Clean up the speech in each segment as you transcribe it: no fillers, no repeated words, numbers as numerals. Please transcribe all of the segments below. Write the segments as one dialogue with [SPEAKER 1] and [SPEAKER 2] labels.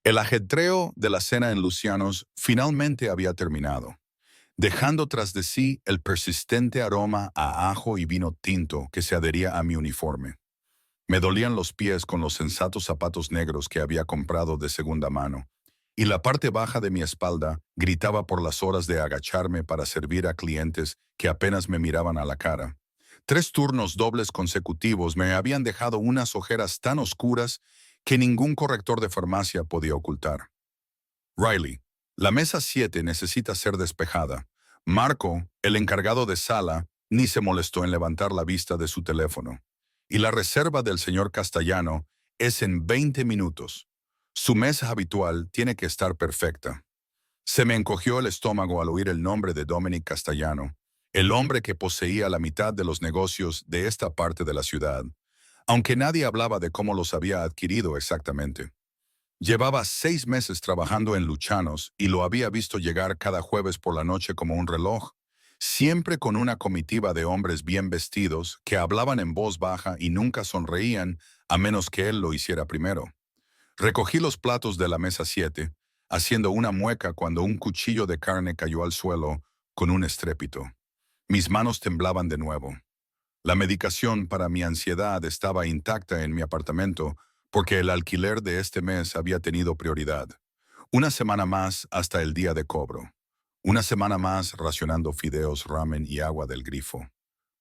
[SPEAKER 1] El ajetreo de la cena en Lucianos finalmente había terminado, dejando tras de sí el persistente aroma a ajo y vino tinto que se adhería a mi uniforme. Me dolían los pies con los sensatos zapatos negros que había comprado de segunda mano, y la parte baja de mi espalda gritaba por las horas de agacharme para servir a clientes que apenas me miraban a la cara. 3 turnos dobles consecutivos me habían dejado unas ojeras tan oscuras que ningún corrector de farmacia podía ocultar. Riley, la mesa 7 necesita ser despejada. Marco, el encargado de sala, ni se molestó en levantar la vista de su teléfono. Y la reserva del señor Castellano es en 20 minutos. Su mesa habitual tiene que estar perfecta. Se me encogió el estómago al oír el nombre de Dominic Castellano, el hombre que poseía la mitad de los negocios de esta parte de la ciudad, aunque nadie hablaba de cómo los había adquirido exactamente. Llevaba 6 meses trabajando en Luchanos y lo había visto llegar cada jueves por la noche como un reloj, siempre con una comitiva de hombres bien vestidos que hablaban en voz baja y nunca sonreían a menos que él lo hiciera primero. Recogí los platos de la mesa 7, haciendo una mueca cuando un cuchillo de carne cayó al suelo con un estrépito. Mis manos temblaban de nuevo. La medicación para mi ansiedad estaba intacta en mi apartamento porque el alquiler de este mes había tenido prioridad. Una semana más hasta el día de cobro. Una semana más racionando fideos, ramen y agua del grifo.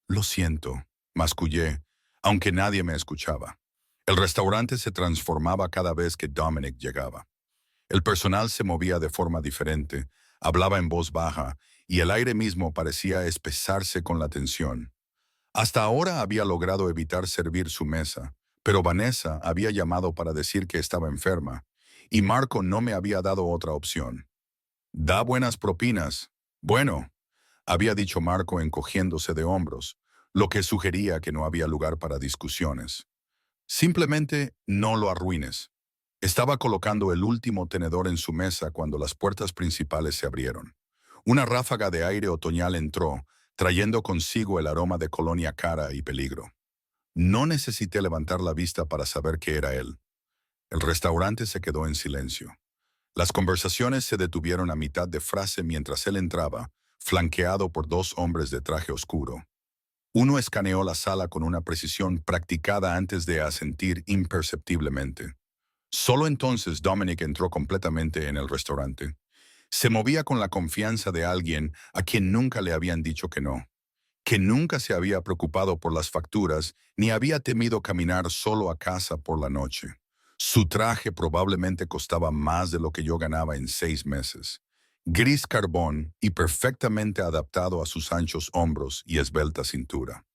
[SPEAKER 1] Lo siento, mascullé, aunque nadie me escuchaba. El restaurante se transformaba cada vez que Dominic llegaba. El personal se movía de forma diferente, hablaba en voz baja, y el aire mismo parecía espesarse con la tensión. Hasta ahora había logrado evitar servir su mesa, pero Vanessa había llamado para decir que estaba enferma, y Marco no me había dado otra opción. «Da buenas propinas». «Bueno», había dicho Marco encogiéndose de hombros, lo que sugería que no había lugar para discusiones. «Simplemente no lo arruines». Estaba colocando el último tenedor en su mesa cuando las puertas principales se abrieron. Una ráfaga de aire otoñal entró, trayendo consigo el aroma de colonia cara y peligro. No necesité levantar la vista para saber que era él. El restaurante se quedó en silencio. Las conversaciones se detuvieron a mitad de frase mientras él entraba, flanqueado por 2 hombres de traje oscuro. Uno escaneó la sala con una precisión practicada antes de asentir imperceptiblemente. Solo entonces Dominic entró completamente en el restaurante. Se movía con la confianza de alguien a quien nunca le habían dicho que nunca se había preocupado por las facturas ni había temido caminar solo a casa por la noche. Su traje probablemente costaba más de lo que yo ganaba en 6 meses. Gris carbón y perfectamente adaptado a sus anchos hombros y esbelta cintura.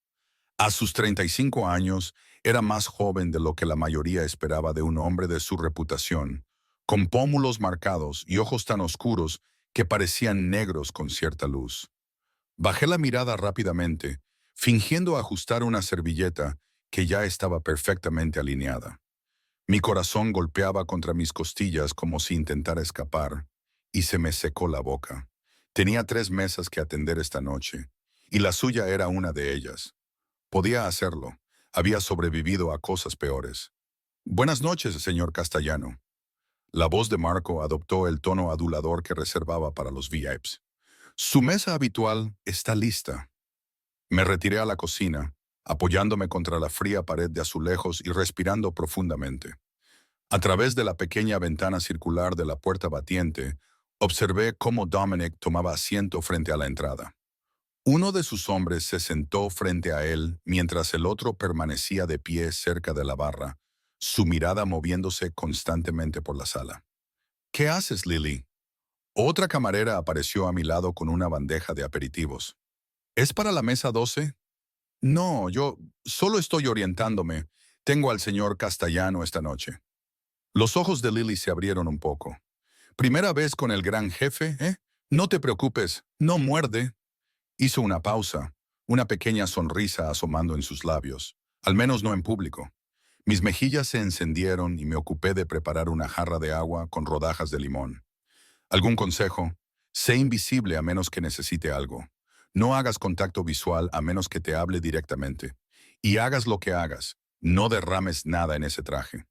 [SPEAKER 1] A sus 35 años, era más joven de lo que la mayoría esperaba de un hombre de su reputación, con pómulos marcados y ojos tan oscuros que parecían negros con cierta luz. Bajé la mirada rápidamente, fingiendo ajustar una servilleta que ya estaba perfectamente alineada. Mi corazón golpeaba contra mis costillas como si intentara escapar, y se me secó la boca. Tenía 3 mesas que atender esta noche, y la suya era una de ellas. Podía hacerlo. Había sobrevivido a cosas peores. «Buenas noches, señor Castellano». La voz de Marco adoptó el tono adulador que reservaba para los VIPs. «Su mesa habitual está lista». Me retiré a la cocina, apoyándome contra la fría pared de azulejos y respirando profundamente. A través de la pequeña ventana circular de la puerta batiente, observé cómo Dominic tomaba asiento frente a la entrada. Uno de sus hombres se sentó frente a él mientras el otro permanecía de pie cerca de la barra, su mirada moviéndose constantemente por la sala. «¿Qué haces, Lily?» Otra camarera apareció a mi lado con una bandeja de aperitivos. «¿Es para la mesa 12?» «No, yo solo estoy orientándome. Tengo al señor Castellano esta noche». Los ojos de Lily se abrieron un poco. «¿Primera vez con el gran jefe, eh? No te preocupes, no muerde». Hizo una pausa, una pequeña sonrisa asomando en sus labios, al menos no en público. Mis mejillas se encendieron y me ocupé de preparar una jarra de agua con rodajas de limón. ¿Algún consejo? Sé invisible a menos que necesite algo. No hagas contacto visual a menos que te hable directamente. Y hagas lo que hagas, no derrames nada en ese traje.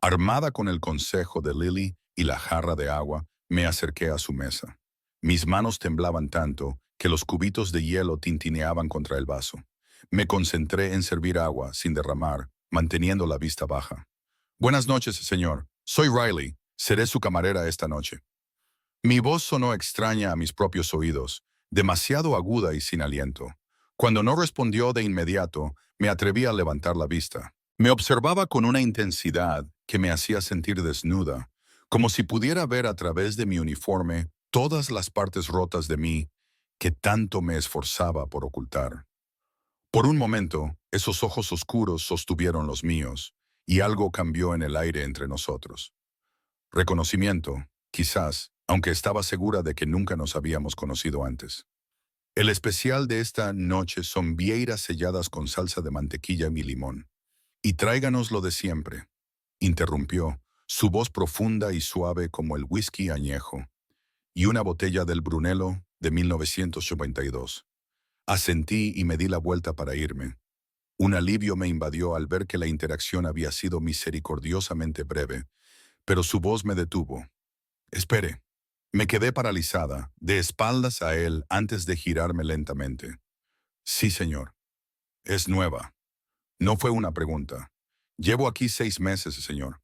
[SPEAKER 1] Armada con el consejo de Lily, y la jarra de agua, me acerqué a su mesa. Mis manos temblaban tanto que los cubitos de hielo tintineaban contra el vaso. Me concentré en servir agua sin derramar, manteniendo la vista baja. Buenas noches, señor. Soy Riley. Seré su camarera esta noche. Mi voz sonó extraña a mis propios oídos, demasiado aguda y sin aliento. Cuando no respondió de inmediato, me atreví a levantar la vista. Me observaba con una intensidad que me hacía sentir desnuda, como si pudiera ver a través de mi uniforme todas las partes rotas de mí que tanto me esforzaba por ocultar. Por un momento, esos ojos oscuros sostuvieron los míos, y algo cambió en el aire entre nosotros. Reconocimiento, quizás, aunque estaba segura de que nunca nos habíamos conocido antes. El especial de esta noche son vieiras selladas con salsa de mantequilla y limón. Y tráiganos lo de siempre, interrumpió, su voz profunda y suave como el whisky añejo, y una botella del Brunello de 1952. Asentí y me di la vuelta para irme. Un alivio me invadió al ver que la interacción había sido misericordiosamente breve, pero su voz me detuvo. Espere. Me quedé paralizada, de espaldas a él antes de girarme lentamente. Sí, señor. Es nueva. No fue una pregunta. Llevo aquí 6 meses, señor.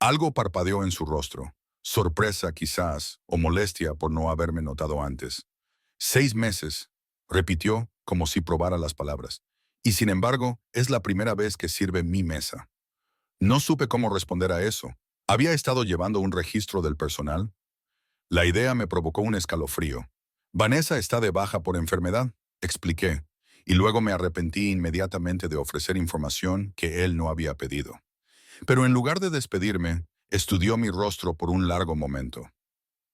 [SPEAKER 1] Algo parpadeó en su rostro. Sorpresa, quizás, o molestia por no haberme notado antes. 6 meses, repitió como si probara las palabras. Y sin embargo, es la primera vez que sirve mi mesa. No supe cómo responder a eso. ¿Había estado llevando un registro del personal? La idea me provocó un escalofrío. Vanessa está de baja por enfermedad, expliqué, y luego me arrepentí inmediatamente de ofrecer información que él no había pedido. Pero en lugar de despedirme, estudió mi rostro por un largo momento.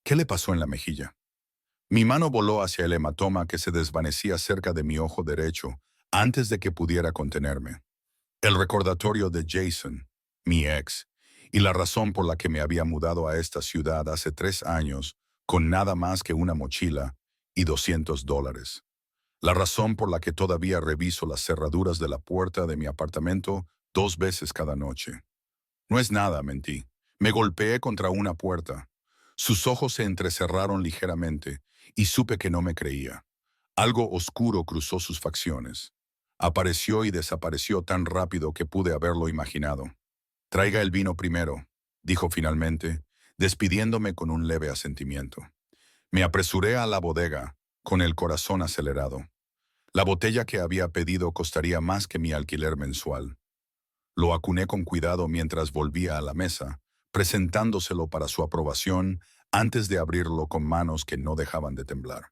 [SPEAKER 1] ¿Qué le pasó en la mejilla? Mi mano voló hacia el hematoma que se desvanecía cerca de mi ojo derecho antes de que pudiera contenerme. El recordatorio de Jason, mi ex, y la razón por la que me había mudado a esta ciudad hace 3 años con nada más que una mochila y $200. La razón por la que todavía reviso las cerraduras de la puerta de mi apartamento 2 veces cada noche. No es nada, mentí. Me golpeé contra una puerta. Sus ojos se entrecerraron ligeramente y supe que no me creía. Algo oscuro cruzó sus facciones. Apareció y desapareció tan rápido que pude haberlo imaginado. Traiga el vino primero, dijo finalmente, despidiéndome con un leve asentimiento. Me apresuré a la bodega, con el corazón acelerado. La botella que había pedido costaría más que mi alquiler mensual. Lo acuné con cuidado mientras volvía a la mesa, presentándoselo para su aprobación antes de abrirlo con manos que no dejaban de temblar.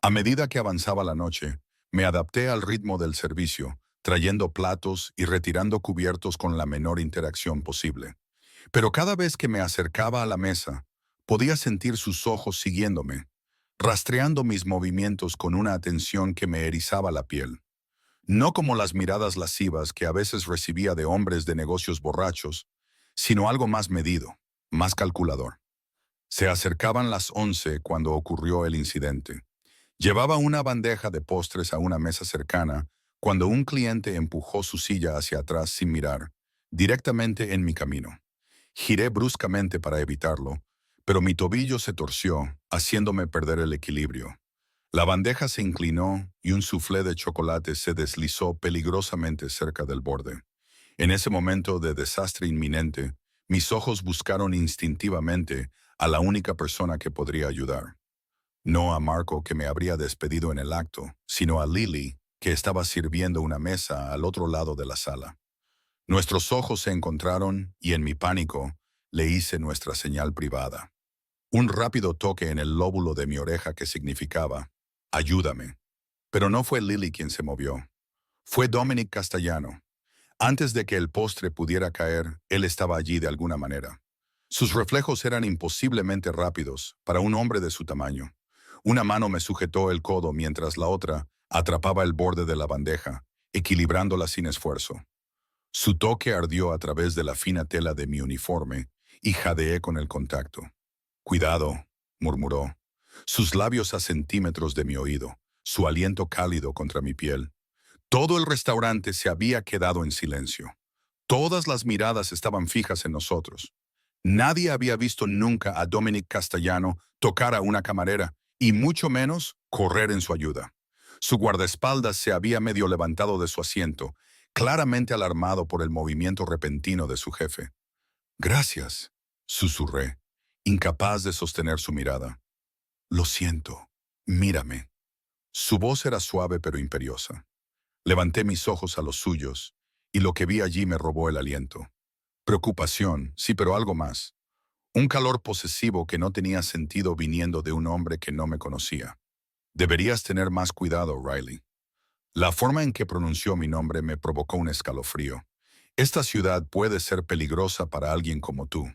[SPEAKER 1] A medida que avanzaba la noche, me adapté al ritmo del servicio, trayendo platos y retirando cubiertos con la menor interacción posible. Pero cada vez que me acercaba a la mesa, podía sentir sus ojos siguiéndome, rastreando mis movimientos con una atención que me erizaba la piel. No como las miradas lascivas que a veces recibía de hombres de negocios borrachos, sino algo más medido, más calculador. Se acercaban las 11 cuando ocurrió el incidente. Llevaba una bandeja de postres a una mesa cercana cuando un cliente empujó su silla hacia atrás sin mirar, directamente en mi camino. Giré bruscamente para evitarlo, pero mi tobillo se torció, haciéndome perder el equilibrio. La bandeja se inclinó y un soufflé de chocolate se deslizó peligrosamente cerca del borde. En ese momento de desastre inminente, mis ojos buscaron instintivamente a la única persona que podría ayudar. No a Marco, que me habría despedido en el acto, sino a Lily, que estaba sirviendo una mesa al otro lado de la sala. Nuestros ojos se encontraron y en mi pánico le hice nuestra señal privada. Un rápido toque en el lóbulo de mi oreja que significaba «ayúdame». Pero no fue Lily quien se movió. Fue Dominic Castellano. Antes de que el postre pudiera caer, él estaba allí de alguna manera. Sus reflejos eran imposiblemente rápidos para un hombre de su tamaño. Una mano me sujetó el codo mientras la otra atrapaba el borde de la bandeja, equilibrándola sin esfuerzo. Su toque ardió a través de la fina tela de mi uniforme y jadeé con el contacto. «Cuidado», murmuró. Sus labios a centímetros de mi oído, su aliento cálido contra mi piel. Todo el restaurante se había quedado en silencio. Todas las miradas estaban fijas en nosotros. Nadie había visto nunca a Dominic Castellano tocar a una camarera, y mucho menos correr en su ayuda. Su guardaespaldas se había medio levantado de su asiento, claramente alarmado por el movimiento repentino de su jefe. «Gracias», susurré, incapaz de sostener su mirada. «Lo siento. Mírame». Su voz era suave pero imperiosa. Levanté mis ojos a los suyos, y lo que vi allí me robó el aliento. Preocupación, sí, pero algo más. Un calor posesivo que no tenía sentido viniendo de un hombre que no me conocía. «Deberías tener más cuidado, Riley». La forma en que pronunció mi nombre me provocó un escalofrío. «Esta ciudad puede ser peligrosa para alguien como tú».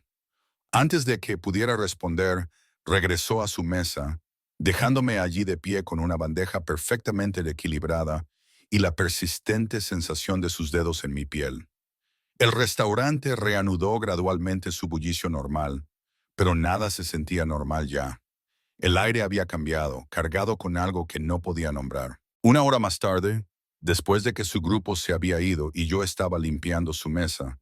[SPEAKER 1] Antes de que pudiera responder, regresó a su mesa, dejándome allí de pie con una bandeja perfectamente equilibrada y la persistente sensación de sus dedos en mi piel. El restaurante reanudó gradualmente su bullicio normal, pero nada se sentía normal ya. El aire había cambiado, cargado con algo que no podía nombrar. Una hora más tarde, después de que su grupo se había ido y yo estaba limpiando su mesa,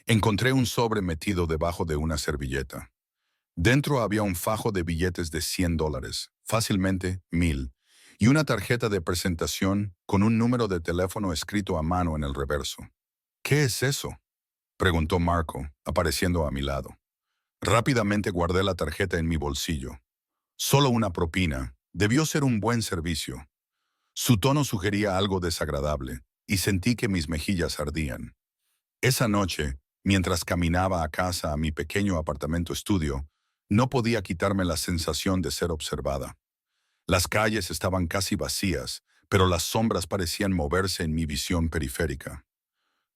[SPEAKER 1] encontré un sobre metido debajo de una servilleta. Dentro había un fajo de billetes de $100, fácilmente 1000, y una tarjeta de presentación con un número de teléfono escrito a mano en el reverso. «¿Qué es eso?», preguntó Marco, apareciendo a mi lado. Rápidamente guardé la tarjeta en mi bolsillo. Solo una propina. Debió ser un buen servicio. Su tono sugería algo desagradable, y sentí que mis mejillas ardían. Esa noche, mientras caminaba a casa a mi pequeño apartamento estudio, no podía quitarme la sensación de ser observada. Las calles estaban casi vacías, pero las sombras parecían moverse en mi visión periférica.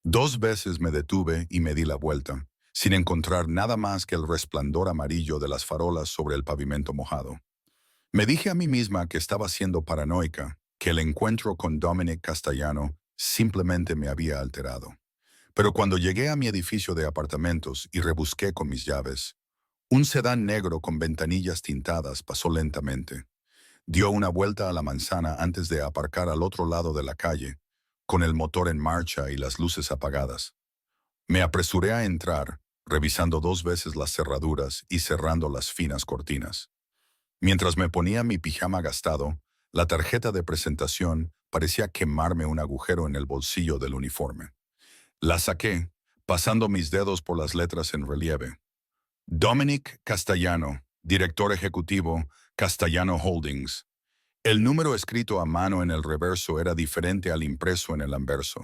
[SPEAKER 1] 2 veces me detuve y me di la vuelta, sin encontrar nada más que el resplandor amarillo de las farolas sobre el pavimento mojado. Me dije a mí misma que estaba siendo paranoica, que el encuentro con Dominic Castellano simplemente me había alterado. Pero cuando llegué a mi edificio de apartamentos y rebusqué con mis llaves, un sedán negro con ventanillas tintadas pasó lentamente. Dio una vuelta a la manzana antes de aparcar al otro lado de la calle, con el motor en marcha y las luces apagadas. Me apresuré a entrar, revisando 2 veces las cerraduras y cerrando las finas cortinas. Mientras me ponía mi pijama gastado, la tarjeta de presentación parecía quemarme un agujero en el bolsillo del uniforme. La saqué, pasando mis dedos por las letras en relieve. Dominic Castellano, director ejecutivo, Castellano Holdings. El número escrito a mano en el reverso era diferente al impreso en el anverso.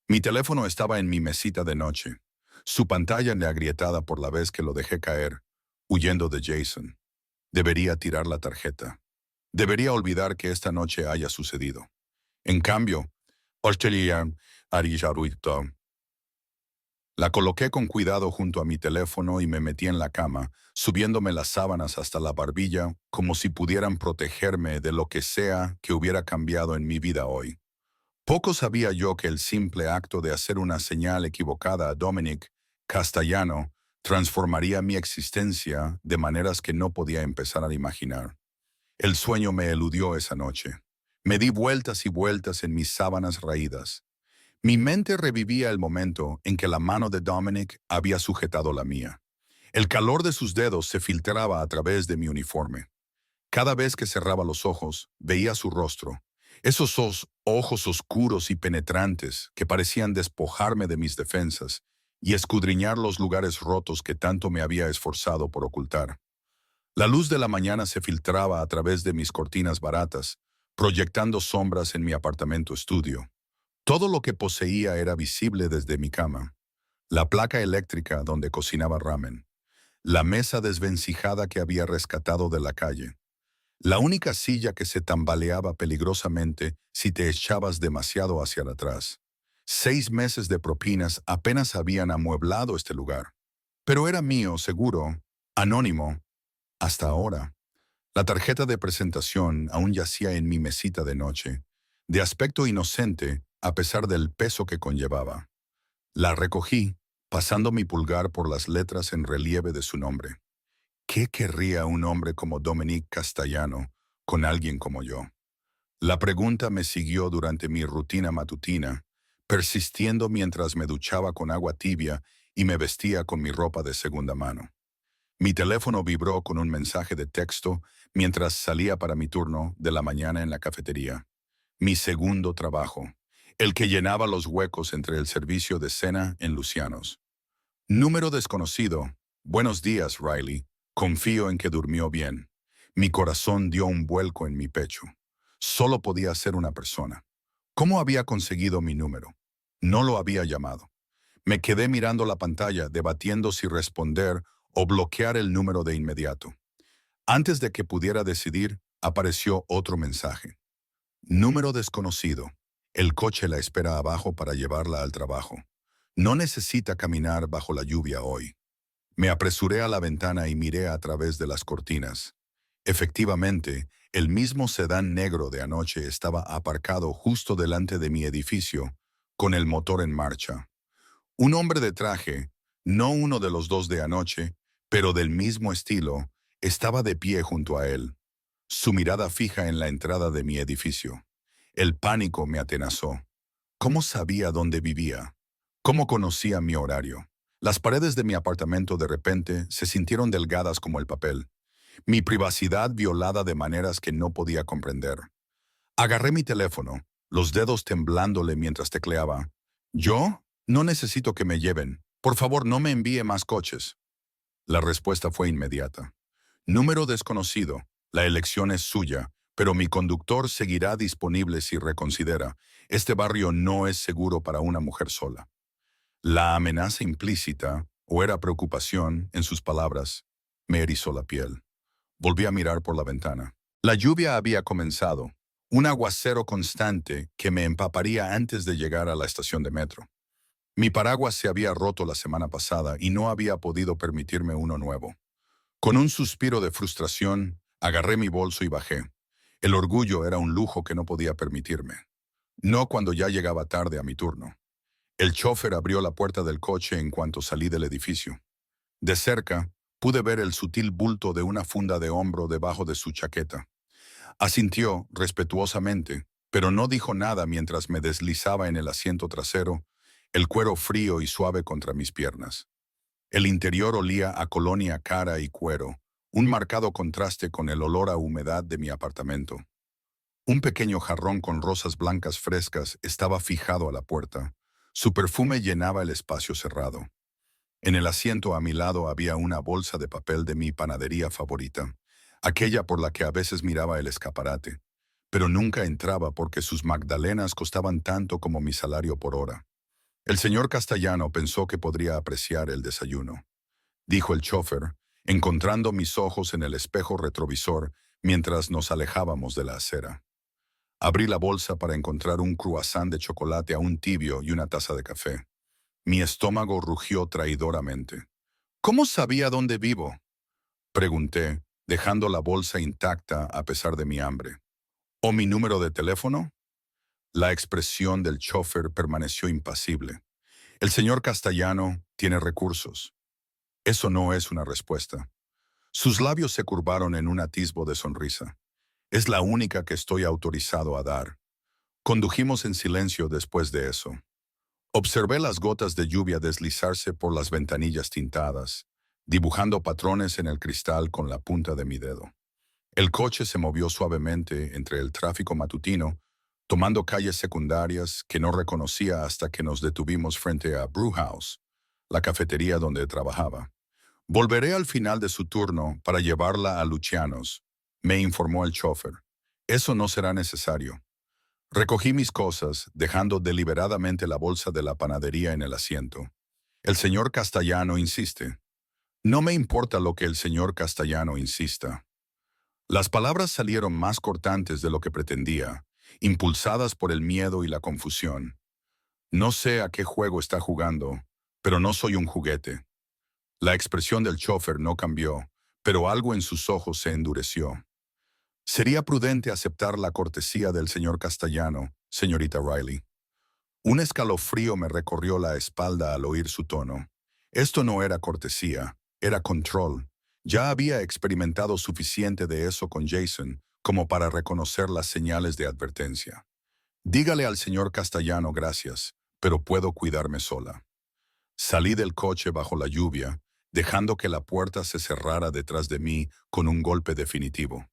[SPEAKER 1] Mi teléfono estaba en mi mesita de noche, su pantalla agrietada por la vez que lo dejé caer, huyendo de Jason. Debería tirar la tarjeta. Debería olvidar que esta noche haya sucedido. En cambio, la coloqué con cuidado junto a mi teléfono y me metí en la cama, subiéndome las sábanas hasta la barbilla, como si pudieran protegerme de lo que sea que hubiera cambiado en mi vida hoy. Poco sabía yo que el simple acto de hacer una señal equivocada a Dominic Castellano transformaría mi existencia de maneras que no podía empezar a imaginar. El sueño me eludió esa noche. Me di vueltas y vueltas en mis sábanas raídas. Mi mente revivía el momento en que la mano de Dominic había sujetado la mía. El calor de sus dedos se filtraba a través de mi uniforme. Cada vez que cerraba los ojos, veía su rostro. Esos ojos oscuros y penetrantes que parecían despojarme de mis defensas y escudriñar los lugares rotos que tanto me había esforzado por ocultar. La luz de la mañana se filtraba a través de mis cortinas baratas, proyectando sombras en mi apartamento estudio. Todo lo que poseía era visible desde mi cama. La placa eléctrica donde cocinaba ramen. La mesa desvencijada que había rescatado de la calle. La única silla que se tambaleaba peligrosamente si te echabas demasiado hacia atrás. 6 meses de propinas apenas habían amueblado este lugar. Pero era mío, seguro, anónimo, hasta ahora. La tarjeta de presentación aún yacía en mi mesita de noche, de aspecto inocente a pesar del peso que conllevaba. La recogí, pasando mi pulgar por las letras en relieve de su nombre. ¿Qué querría un hombre como Dominic Castellano con alguien como yo? La pregunta me siguió durante mi rutina matutina, persistiendo mientras me duchaba con agua tibia y me vestía con mi ropa de segunda mano. Mi teléfono vibró con un mensaje de texto mientras salía para mi turno de la mañana en la cafetería. Mi segundo trabajo, el que llenaba los huecos entre el servicio de cena en Lucianos. Número desconocido. Buenos días, Riley. Confío en que durmió bien. Mi corazón dio un vuelco en mi pecho. Solo podía ser una persona. ¿Cómo había conseguido mi número? No lo había llamado. Me quedé mirando la pantalla, debatiendo si responder o bloquear el número de inmediato. Antes de que pudiera decidir, apareció otro mensaje. Número desconocido. El coche la espera abajo para llevarla al trabajo. No necesita caminar bajo la lluvia hoy. Me apresuré a la ventana y miré a través de las cortinas. Efectivamente, el mismo sedán negro de anoche estaba aparcado justo delante de mi edificio, con el motor en marcha. Un hombre de traje, no uno de los dos de anoche, pero del mismo estilo, estaba de pie junto a él, su mirada fija en la entrada de mi edificio. El pánico me atenazó. ¿Cómo sabía dónde vivía? ¿Cómo conocía mi horario? Las paredes de mi apartamento de repente se sintieron delgadas como el papel, mi privacidad violada de maneras que no podía comprender. Agarré mi teléfono, los dedos temblándole mientras tecleaba. ¿Yo? No necesito que me lleven. Por favor, no me envíe más coches. La respuesta fue inmediata. Número desconocido. La elección es suya, pero mi conductor seguirá disponible si reconsidera. Este barrio no es seguro para una mujer sola. La amenaza implícita, o era preocupación, en sus palabras, me erizó la piel. Volví a mirar por la ventana. La lluvia había comenzado, un aguacero constante que me empaparía antes de llegar a la estación de metro. Mi paraguas se había roto la semana pasada y no había podido permitirme uno nuevo. Con un suspiro de frustración, agarré mi bolso y bajé. El orgullo era un lujo que no podía permitirme. No cuando ya llegaba tarde a mi turno. El chófer abrió la puerta del coche en cuanto salí del edificio. De cerca, pude ver el sutil bulto de una funda de hombro debajo de su chaqueta. Asintió respetuosamente, pero no dijo nada mientras me deslizaba en el asiento trasero, el cuero frío y suave contra mis piernas. El interior olía a colonia cara y cuero, un marcado contraste con el olor a humedad de mi apartamento. Un pequeño jarrón con rosas blancas frescas estaba fijado a la puerta. Su perfume llenaba el espacio cerrado. En el asiento a mi lado había una bolsa de papel de mi panadería favorita, aquella por la que a veces miraba el escaparate, pero nunca entraba porque sus magdalenas costaban tanto como mi salario por hora. El señor Castellano pensó que podría apreciar el desayuno, dijo el chófer, encontrando mis ojos en el espejo retrovisor mientras nos alejábamos de la acera. Abrí la bolsa para encontrar un croissant de chocolate aún tibio y una taza de café. Mi estómago rugió traidoramente. ¿Cómo sabía dónde vivo? Pregunté, dejando la bolsa intacta a pesar de mi hambre. ¿O mi número de teléfono? La expresión del chófer permaneció impasible. El señor Castellano tiene recursos. Eso no es una respuesta. Sus labios se curvaron en un atisbo de sonrisa. Es la única que estoy autorizado a dar. Condujimos en silencio después de eso. Observé las gotas de lluvia deslizarse por las ventanillas tintadas, dibujando patrones en el cristal con la punta de mi dedo. El coche se movió suavemente entre el tráfico matutino, tomando calles secundarias que no reconocía hasta que nos detuvimos frente a Brewhouse, la cafetería donde trabajaba. Volveré al final de su turno para llevarla a Lucianos, me informó el chófer. Eso no será necesario. Recogí mis cosas, dejando deliberadamente la bolsa de la panadería en el asiento. El señor Castellano insiste. No me importa lo que el señor Castellano insista. Las palabras salieron más cortantes de lo que pretendía, impulsadas por el miedo y la confusión. No sé a qué juego está jugando, pero no soy un juguete. La expresión del chófer no cambió, pero algo en sus ojos se endureció. Sería prudente aceptar la cortesía del señor Castellano, señorita Riley. Un escalofrío me recorrió la espalda al oír su tono. Esto no era cortesía, era control. Ya había experimentado suficiente de eso con Jason como para reconocer las señales de advertencia. Dígale al señor Castellano gracias, pero puedo cuidarme sola. Salí del coche bajo la lluvia, dejando que la puerta se cerrara detrás de mí con un golpe definitivo.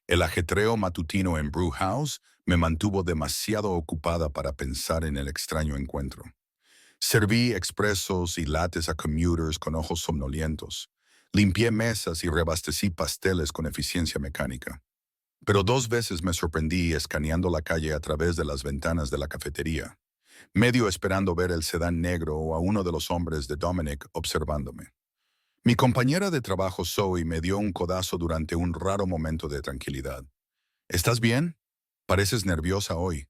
[SPEAKER 1] El ajetreo matutino en Brew House me mantuvo demasiado ocupada para pensar en el extraño encuentro. Serví expresos y lattes a commuters con ojos somnolientos. Limpié mesas y reabastecí pasteles con eficiencia mecánica. Pero 2 veces me sorprendí escaneando la calle a través de las ventanas de la cafetería, medio esperando ver el sedán negro o a uno de los hombres de Dominic observándome. Mi compañera de trabajo Zoe me dio un codazo durante un raro momento de tranquilidad. ¿Estás bien? Pareces nerviosa hoy.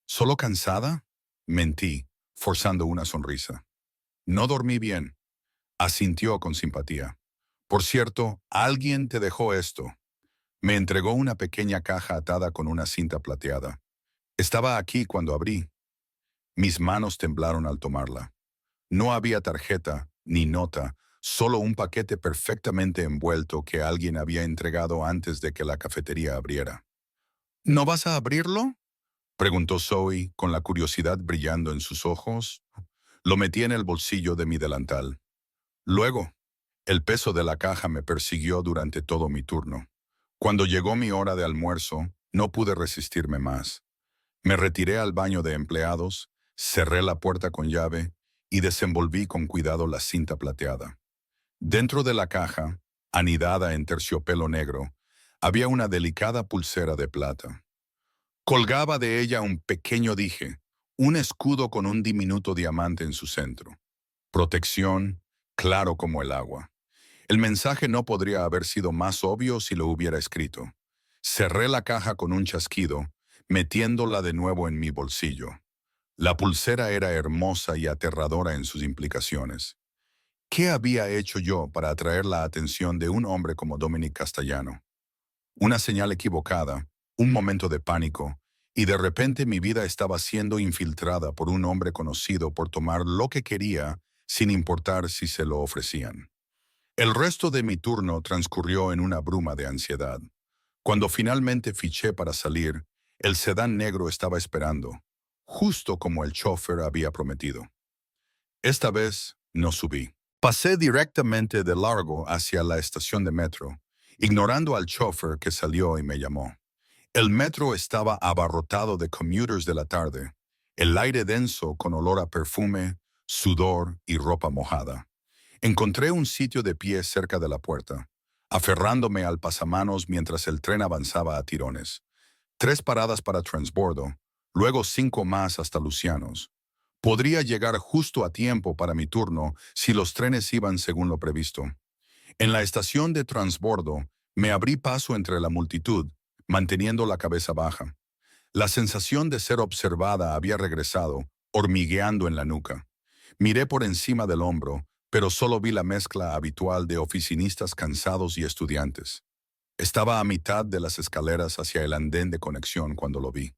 [SPEAKER 1] ¿Solo cansada? Mentí, forzando una sonrisa. No dormí bien, asintió con simpatía. Por cierto, alguien te dejó esto. Me entregó una pequeña caja atada con una cinta plateada. Estaba aquí cuando abrí. Mis manos temblaron al tomarla. No había tarjeta ni nota, solo un paquete perfectamente envuelto que alguien había entregado antes de que la cafetería abriera. ¿No vas a abrirlo?, preguntó Zoe, con la curiosidad brillando en sus ojos. Lo metí en el bolsillo de mi delantal. Luego, el peso de la caja me persiguió durante todo mi turno. Cuando llegó mi hora de almuerzo, no pude resistirme más. Me retiré al baño de empleados, cerré la puerta con llave y desenvolví con cuidado la cinta plateada. Dentro de la caja, anidada en terciopelo negro, había una delicada pulsera de plata. Colgaba de ella un pequeño dije, un escudo con un diminuto diamante en su centro. Protección, claro como el agua. El mensaje no podría haber sido más obvio si lo hubiera escrito. Cerré la caja con un chasquido, metiéndola de nuevo en mi bolsillo. La pulsera era hermosa y aterradora en sus implicaciones. ¿Qué había hecho yo para atraer la atención de un hombre como Dominic Castellano? Una señal equivocada, un momento de pánico, y de repente mi vida estaba siendo infiltrada por un hombre conocido por tomar lo que quería sin importar si se lo ofrecían. El resto de mi turno transcurrió en una bruma de ansiedad. Cuando finalmente fiché para salir, el sedán negro estaba esperando, justo como el chofer había prometido. Esta vez no subí. Pasé directamente de largo hacia la estación de metro, ignorando al chofer que salió y me llamó. El metro estaba abarrotado de commuters de la tarde, el aire denso con olor a perfume, sudor y ropa mojada. Encontré un sitio de pie cerca de la puerta, aferrándome al pasamanos mientras el tren avanzaba a tirones. 3 paradas para transbordo, luego 5 más hasta Lucianos. Podría llegar justo a tiempo para mi turno si los trenes iban según lo previsto. En la estación de transbordo, me abrí paso entre la multitud, manteniendo la cabeza baja. La sensación de ser observada había regresado, hormigueando en la nuca. Miré por encima del hombro, pero solo vi la mezcla habitual de oficinistas cansados y estudiantes. Estaba a mitad de las escaleras hacia el andén de conexión cuando lo vi.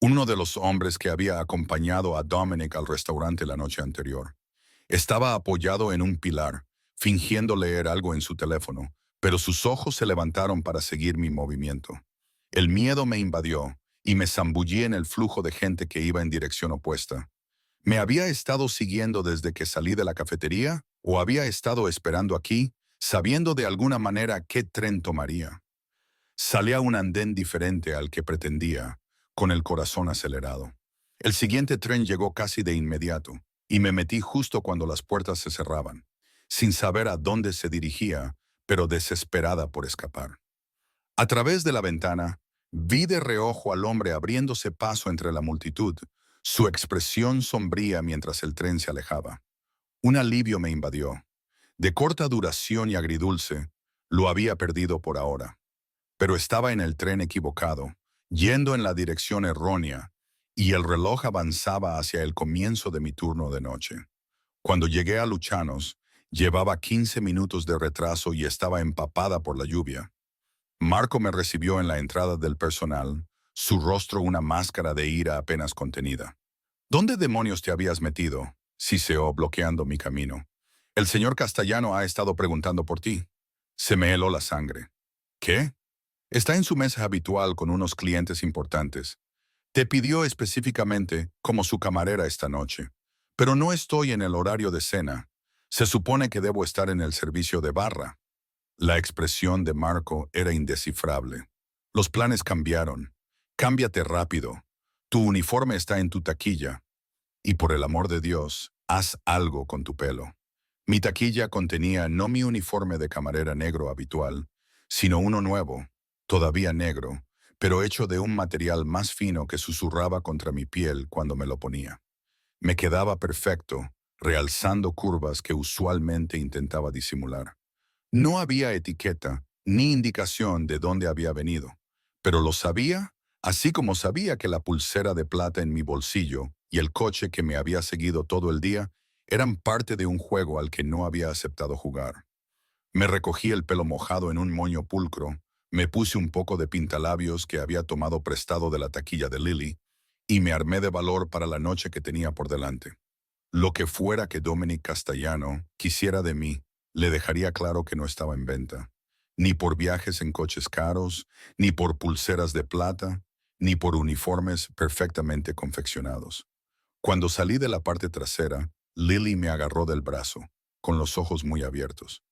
[SPEAKER 1] Uno de los hombres que había acompañado a Dominic al restaurante la noche anterior. Estaba apoyado en un pilar, fingiendo leer algo en su teléfono, pero sus ojos se levantaron para seguir mi movimiento. El miedo me invadió y me zambullí en el flujo de gente que iba en dirección opuesta. ¿Me había estado siguiendo desde que salí de la cafetería o había estado esperando aquí, sabiendo de alguna manera qué tren tomaría? Salí a un andén diferente al que pretendía, con el corazón acelerado. El siguiente tren llegó casi de inmediato, y me metí justo cuando las puertas se cerraban, sin saber a dónde se dirigía, pero desesperada por escapar. A través de la ventana, vi de reojo al hombre abriéndose paso entre la multitud, su expresión sombría mientras el tren se alejaba. Un alivio me invadió. De corta duración y agridulce, lo había perdido por ahora. Pero estaba en el tren equivocado, yendo en la dirección errónea, y el reloj avanzaba hacia el comienzo de mi turno de noche. Cuando llegué a Luchanos, llevaba 15 minutos de retraso y estaba empapada por la lluvia. Marco me recibió en la entrada del personal, su rostro una máscara de ira apenas contenida. ¿Dónde demonios te habías metido?, siseó bloqueando mi camino. El señor Castellano ha estado preguntando por ti. Se me heló la sangre. ¿Qué? Está en su mesa habitual con unos clientes importantes. Te pidió específicamente como su camarera esta noche. Pero no estoy en el horario de cena. Se supone que debo estar en el servicio de barra. La expresión de Marco era indescifrable. Los planes cambiaron. Cámbiate rápido. Tu uniforme está en tu taquilla. Y por el amor de Dios, haz algo con tu pelo. Mi taquilla contenía no mi uniforme de camarera negro habitual, sino uno nuevo, todavía negro, pero hecho de un material más fino que susurraba contra mi piel cuando me lo ponía. Me quedaba perfecto, realzando curvas que usualmente intentaba disimular. No había etiqueta ni indicación de dónde había venido, pero lo sabía, así como sabía que la pulsera de plata en mi bolsillo y el coche que me había seguido todo el día eran parte de un juego al que no había aceptado jugar. Me recogí el pelo mojado en un moño pulcro, me puse un poco de pintalabios que había tomado prestado de la taquilla de Lily y me armé de valor para la noche que tenía por delante. Lo que fuera que Dominic Castellano quisiera de mí, le dejaría claro que no estaba en venta. Ni por viajes en coches caros, ni por pulseras de plata, ni por uniformes perfectamente confeccionados. Cuando salí de la parte trasera, Lily me agarró del brazo, con los ojos muy abiertos.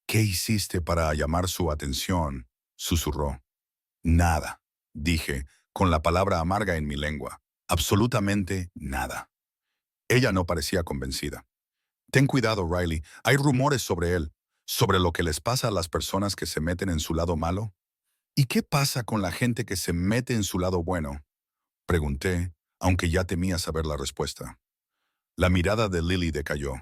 [SPEAKER 1] ¿Qué hiciste para llamar su atención?, susurró. Nada, dije, con la palabra amarga en mi lengua. Absolutamente nada. Ella no parecía convencida. Ten cuidado, Riley. Hay rumores sobre él, sobre lo que les pasa a las personas que se meten en su lado malo. ¿Y qué pasa con la gente que se mete en su lado bueno?, pregunté, aunque ya temía saber la respuesta. La mirada de Lily decayó.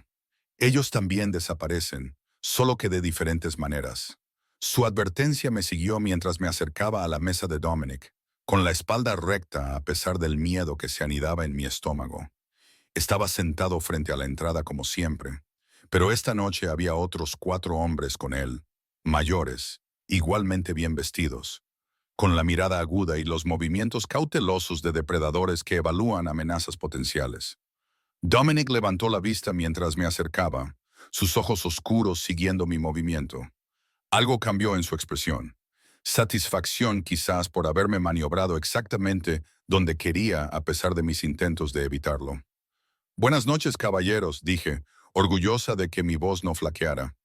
[SPEAKER 1] Ellos también desaparecen, solo que de diferentes maneras. Su advertencia me siguió mientras me acercaba a la mesa de Dominic, con la espalda recta a pesar del miedo que se anidaba en mi estómago. Estaba sentado frente a la entrada como siempre, pero esta noche había otros 4 hombres con él, mayores, igualmente bien vestidos, con la mirada aguda y los movimientos cautelosos de depredadores que evalúan amenazas potenciales. Dominic levantó la vista mientras me acercaba, sus ojos oscuros siguiendo mi movimiento. Algo cambió en su expresión. Satisfacción quizás por haberme maniobrado exactamente donde quería a pesar de mis intentos de evitarlo. Buenas noches, caballeros, dije, orgullosa de que mi voz no flaqueara.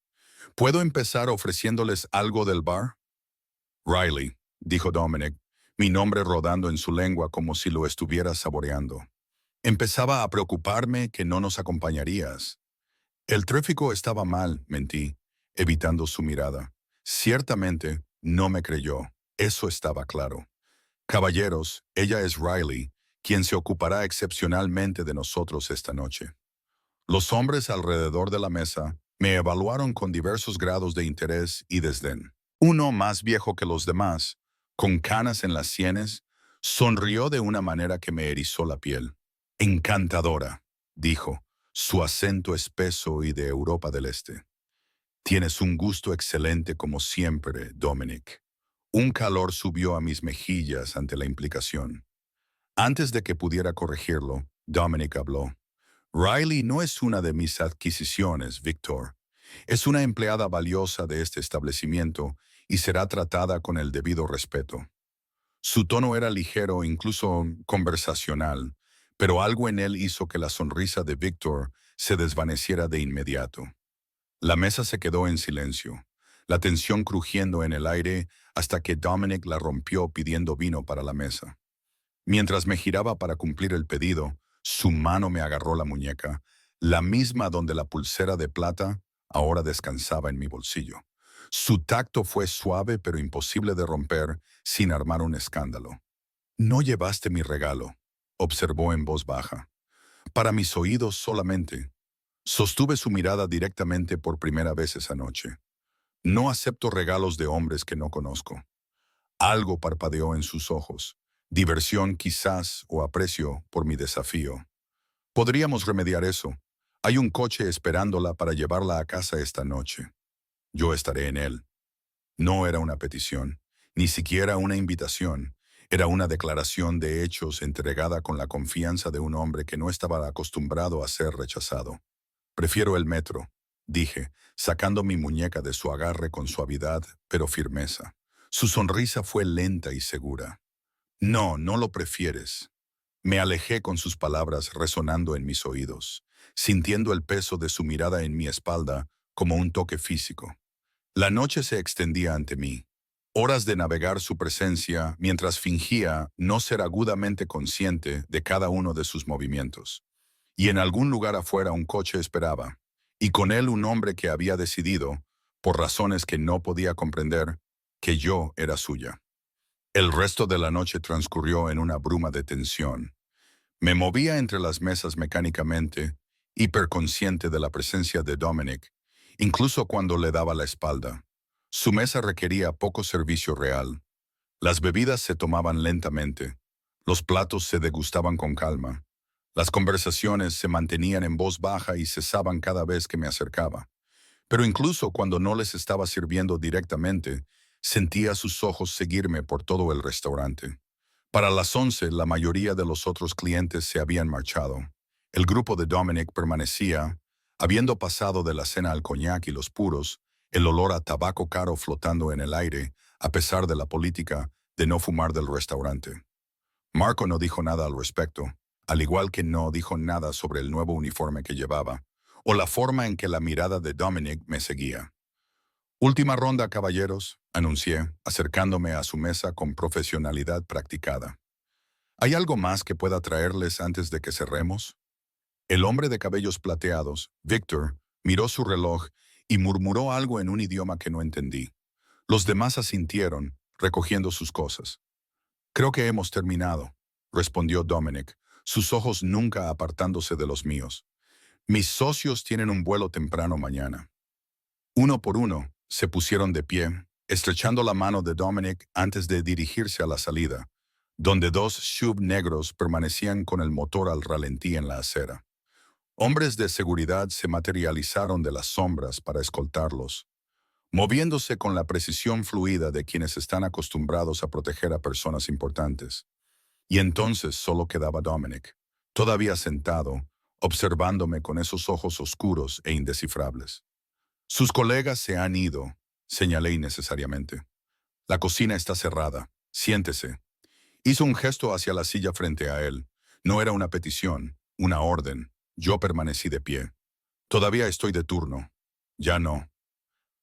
[SPEAKER 1] ¿Puedo empezar ofreciéndoles algo del bar? Riley, dijo Dominic, mi nombre rodando en su lengua como si lo estuviera saboreando. Empezaba a preocuparme que no nos acompañarías. El tráfico estaba mal, mentí, evitando su mirada. Ciertamente, no me creyó. Eso estaba claro. Caballeros, ella es Riley, quien se ocupará excepcionalmente de nosotros esta noche. Los hombres alrededor de la mesa me evaluaron con diversos grados de interés y desdén. Uno, más viejo que los demás, con canas en las sienes, sonrió de una manera que me erizó la piel. Encantadora, dijo, su acento espeso y de Europa del Este. Tienes un gusto excelente como siempre, Dominic. Un calor subió a mis mejillas ante la implicación. Antes de que pudiera corregirlo, Dominic habló. Riley no es una de mis adquisiciones, Victor. Es una empleada valiosa de este establecimiento y será tratada con el debido respeto. Su tono era ligero, incluso conversacional, pero algo en él hizo que la sonrisa de Victor se desvaneciera de inmediato. La mesa se quedó en silencio, la tensión crujiendo en el aire hasta que Dominic la rompió pidiendo vino para la mesa. Mientras me giraba para cumplir el pedido, su mano me agarró la muñeca, la misma donde la pulsera de plata ahora descansaba en mi bolsillo. Su tacto fue suave pero imposible de romper sin armar un escándalo. No llevaste mi regalo, observó en voz baja. Para mis oídos solamente. Sostuve su mirada directamente por primera vez esa noche. No acepto regalos de hombres que no conozco. Algo parpadeó en sus ojos. Diversión quizás o aprecio por mi desafío. Podríamos remediar eso. Hay un coche esperándola para llevarla a casa esta noche. Yo estaré en él. No era una petición, ni siquiera una invitación. Era una declaración de hechos entregada con la confianza de un hombre que no estaba acostumbrado a ser rechazado. Prefiero el metro, dije, sacando mi muñeca de su agarre con suavidad, pero firmeza. Su sonrisa fue lenta y segura. No, no lo prefieres. Me alejé con sus palabras resonando en mis oídos, sintiendo el peso de su mirada en mi espalda como un toque físico. La noche se extendía ante mí. Horas de navegar su presencia mientras fingía no ser agudamente consciente de cada uno de sus movimientos. Y en algún lugar afuera un coche esperaba, y con él un hombre que había decidido, por razones que no podía comprender, que yo era suya. El resto de la noche transcurrió en una bruma de tensión. Me movía entre las mesas mecánicamente, hiperconsciente de la presencia de Dominic, incluso cuando le daba la espalda. Su mesa requería poco servicio real. Las bebidas se tomaban lentamente. Los platos se degustaban con calma. Las conversaciones se mantenían en voz baja y cesaban cada vez que me acercaba. Pero incluso cuando no les estaba sirviendo directamente, sentía sus ojos seguirme por todo el restaurante. Para las 11, la mayoría de los otros clientes se habían marchado. El grupo de Dominic permanecía, habiendo pasado de la cena al coñac y los puros, el olor a tabaco caro flotando en el aire, a pesar de la política de no fumar del restaurante. Marco no dijo nada al respecto, al igual que no dijo nada sobre el nuevo uniforme que llevaba, o la forma en que la mirada de Dominic me seguía. Última ronda, caballeros, anuncié, acercándome a su mesa con profesionalidad practicada. ¿Hay algo más que pueda traerles antes de que cerremos? El hombre de cabellos plateados, Victor, miró su reloj y murmuró algo en un idioma que no entendí. Los demás asintieron, recogiendo sus cosas. Creo que hemos terminado, respondió Dominic, sus ojos nunca apartándose de los míos. Mis socios tienen un vuelo temprano mañana. Uno por uno, se pusieron de pie, estrechando la mano de Dominic antes de dirigirse a la salida, donde dos SUV negros permanecían con el motor al ralentí en la acera. Hombres de seguridad se materializaron de las sombras para escoltarlos, moviéndose con la precisión fluida de quienes están acostumbrados a proteger a personas importantes. Y entonces solo quedaba Dominic, todavía sentado, observándome con esos ojos oscuros e indescifrables. Sus colegas se han ido, señalé innecesariamente. La cocina está cerrada. Siéntese. Hizo un gesto hacia la silla frente a él. No era una petición, una orden. Yo permanecí de pie. Todavía estoy de turno. Ya no.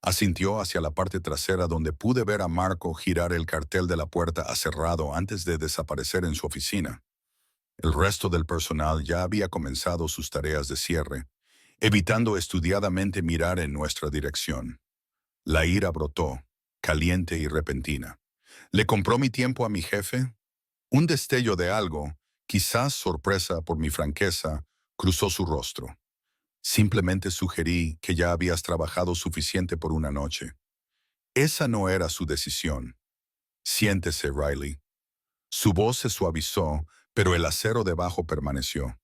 [SPEAKER 1] Asintió hacia la parte trasera donde pude ver a Marco girar el cartel de la puerta a cerrado antes de desaparecer en su oficina. El resto del personal ya había comenzado sus tareas de cierre, evitando estudiadamente mirar en nuestra dirección. La ira brotó, caliente y repentina. ¿Le compró mi tiempo a mi jefe? Un destello de algo, quizás sorpresa por mi franqueza, cruzó su rostro. Simplemente sugerí que ya habías trabajado suficiente por una noche. Esa no era su decisión. Siéntese, Riley. Su voz se suavizó, pero el acero debajo permaneció.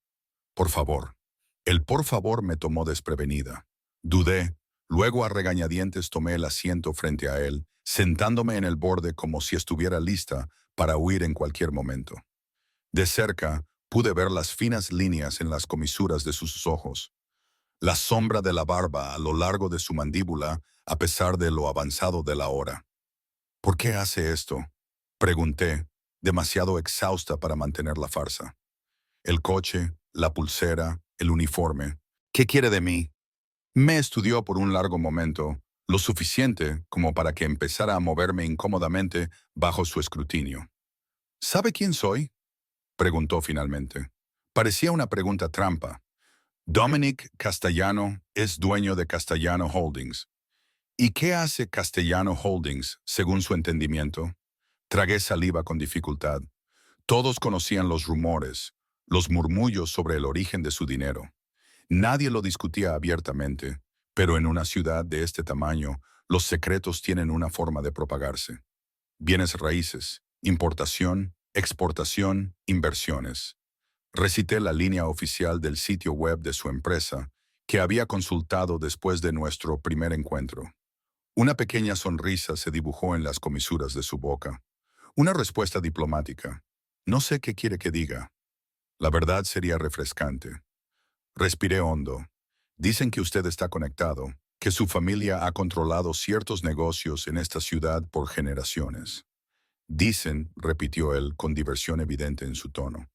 [SPEAKER 1] Por favor. El por favor me tomó desprevenida. Dudé, luego a regañadientes tomé el asiento frente a él, sentándome en el borde como si estuviera lista para huir en cualquier momento. De cerca, pude ver las finas líneas en las comisuras de sus ojos, la sombra de la barba a lo largo de su mandíbula, a pesar de lo avanzado de la hora. ¿Por qué hace esto?, pregunté, demasiado exhausta para mantener la farsa. El coche, la pulsera, el uniforme. ¿Qué quiere de mí? Me estudió por un largo momento, lo suficiente como para que empezara a moverme incómodamente bajo su escrutinio. ¿Sabe quién soy?, preguntó finalmente. Parecía una pregunta trampa. Dominic Castellano es dueño de Castellano Holdings. ¿Y qué hace Castellano Holdings, según su entendimiento? Tragué saliva con dificultad. Todos conocían los rumores, los murmullos sobre el origen de su dinero. Nadie lo discutía abiertamente, pero en una ciudad de este tamaño, los secretos tienen una forma de propagarse. Bienes raíces, importación, exportación, inversiones. Recité la línea oficial del sitio web de su empresa, que había consultado después de nuestro primer encuentro. Una pequeña sonrisa se dibujó en las comisuras de su boca. Una respuesta diplomática. No sé qué quiere que diga. La verdad sería refrescante. Respiré hondo. Dicen que usted está conectado, que su familia ha controlado ciertos negocios en esta ciudad por generaciones. Dicen, repitió él con diversión evidente en su tono.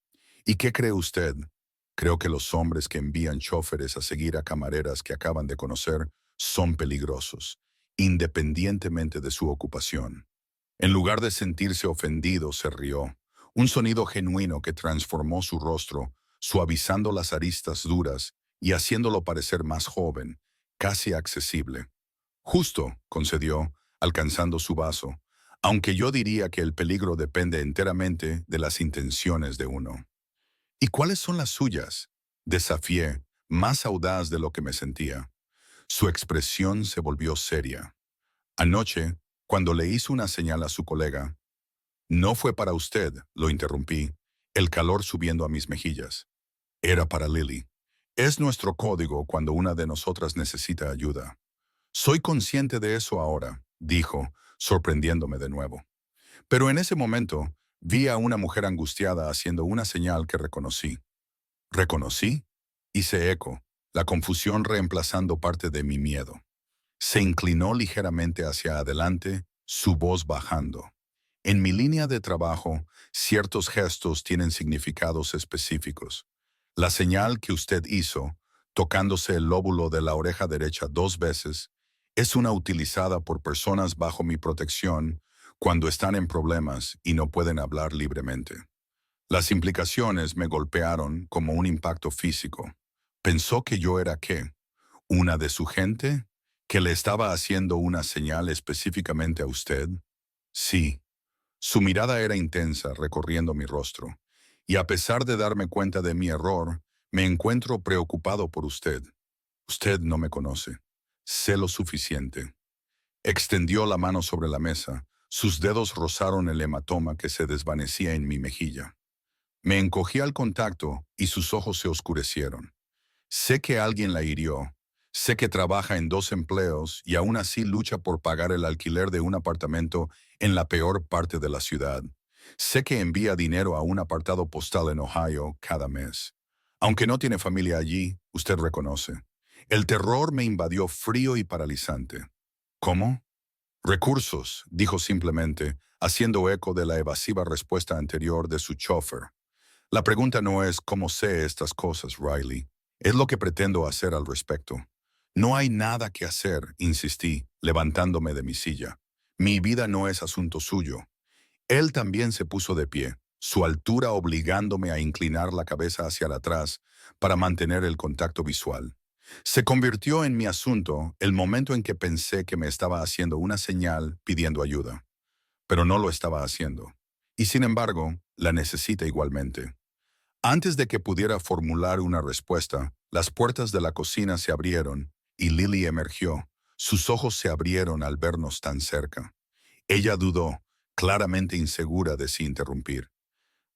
[SPEAKER 1] ¿Y qué cree usted? Creo que los hombres que envían choferes a seguir a camareras que acaban de conocer son peligrosos, independientemente de su ocupación. En lugar de sentirse ofendido, se rió, un sonido genuino que transformó su rostro, suavizando las aristas duras y haciéndolo parecer más joven, casi accesible. Justo, concedió, alcanzando su vaso, aunque yo diría que el peligro depende enteramente de las intenciones de uno. ¿Y cuáles son las suyas? Desafié, más audaz de lo que me sentía. Su expresión se volvió seria. Anoche, cuando le hizo una señal a su colega, no fue para usted, lo interrumpí, el calor subiendo a mis mejillas. Era para Lily. Es nuestro código cuando una de nosotras necesita ayuda. Soy consciente de eso ahora, dijo, sorprendiéndome de nuevo. Pero en ese momento, vi a una mujer angustiada haciendo una señal que reconocí. ¿Reconocí? Hice eco, la confusión reemplazando parte de mi miedo. Se inclinó ligeramente hacia adelante, su voz bajando. En mi línea de trabajo, ciertos gestos tienen significados específicos. La señal que usted hizo, tocándose el lóbulo de la oreja derecha 2 veces, es una utilizada por personas bajo mi protección cuando están en problemas y no pueden hablar libremente. Las implicaciones me golpearon como un impacto físico. ¿Pensó que yo era qué? ¿Una de su gente? ¿Que le estaba haciendo una señal específicamente a usted? Sí. Su mirada era intensa, recorriendo mi rostro. Y a pesar de darme cuenta de mi error, me encuentro preocupado por usted. Usted no me conoce. Sé lo suficiente. Extendió la mano sobre la mesa. Sus dedos rozaron el hematoma que se desvanecía en mi mejilla. Me encogí al contacto y sus ojos se oscurecieron. Sé que alguien la hirió. Sé que trabaja en 2 empleos y aún así lucha por pagar el alquiler de un apartamento en la peor parte de la ciudad. Sé que envía dinero a un apartado postal en Ohio cada mes. Aunque no tiene familia allí, usted reconoce. El terror me invadió frío y paralizante. ¿Cómo? Recursos, dijo simplemente, haciendo eco de la evasiva respuesta anterior de su chofer. La pregunta no es cómo sé estas cosas, Riley. Es lo que pretendo hacer al respecto. No hay nada que hacer, insistí, levantándome de mi silla. Mi vida no es asunto suyo. Él también se puso de pie, su altura obligándome a inclinar la cabeza hacia atrás para mantener el contacto visual. Se convirtió en mi asunto el momento en que pensé que me estaba haciendo una señal pidiendo ayuda, pero no lo estaba haciendo. Y sin embargo, la necesita igualmente. Antes de que pudiera formular una respuesta, las puertas de la cocina se abrieron y Lily emergió. Sus ojos se abrieron al vernos tan cerca. Ella dudó, claramente insegura de si interrumpir.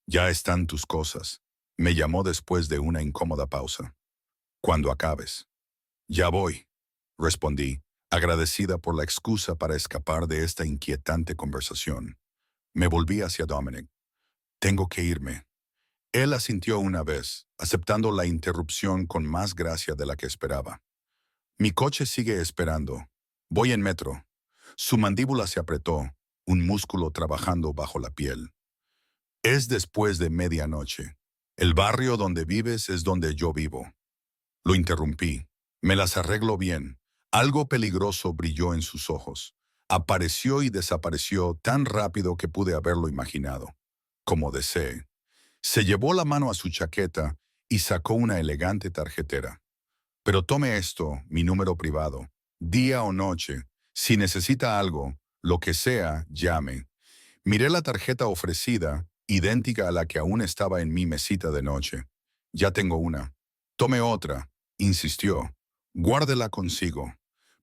[SPEAKER 1] Ya están tus cosas. Me llamó después de una incómoda pausa. Cuando acabes. Ya voy, respondí, agradecida por la excusa para escapar de esta inquietante conversación. Me volví hacia Dominic. Tengo que irme. Él asintió una vez, aceptando la interrupción con más gracia de la que esperaba. Mi coche sigue esperando. Voy en metro. Su mandíbula se apretó, un músculo trabajando bajo la piel. Es después de medianoche. El barrio donde vives es donde yo vivo. Lo interrumpí. Me las arreglo bien. Algo peligroso brilló en sus ojos. Apareció y desapareció tan rápido que pude haberlo imaginado. Como deseé. Se llevó la mano a su chaqueta y sacó una elegante tarjetera. Pero tome esto, mi número privado. Día o noche, si necesita algo, lo que sea, llame. Miré la tarjeta ofrecida, idéntica a la que aún estaba en mi mesita de noche. Ya tengo una. Tome otra, insistió. Guárdela consigo.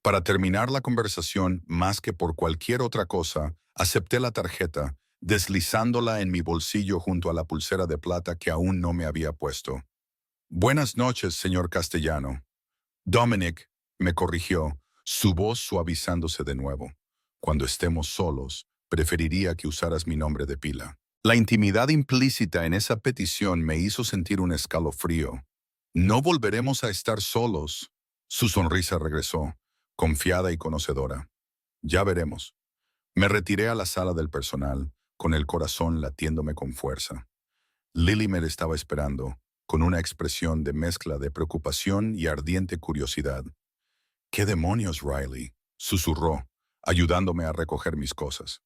[SPEAKER 1] Para terminar la conversación, más que por cualquier otra cosa, acepté la tarjeta, deslizándola en mi bolsillo junto a la pulsera de plata que aún no me había puesto. Buenas noches, señor Castellano. Dominic, me corrigió, su voz suavizándose de nuevo. Cuando estemos solos, preferiría que usaras mi nombre de pila. La intimidad implícita en esa petición me hizo sentir un escalofrío. No volveremos a estar solos. Su sonrisa regresó, confiada y conocedora. Ya veremos. Me retiré a la sala del personal, con el corazón latiéndome con fuerza. Lily me estaba esperando, con una expresión de mezcla de preocupación y ardiente curiosidad. ¿Qué demonios, Riley?, susurró, ayudándome a recoger mis cosas.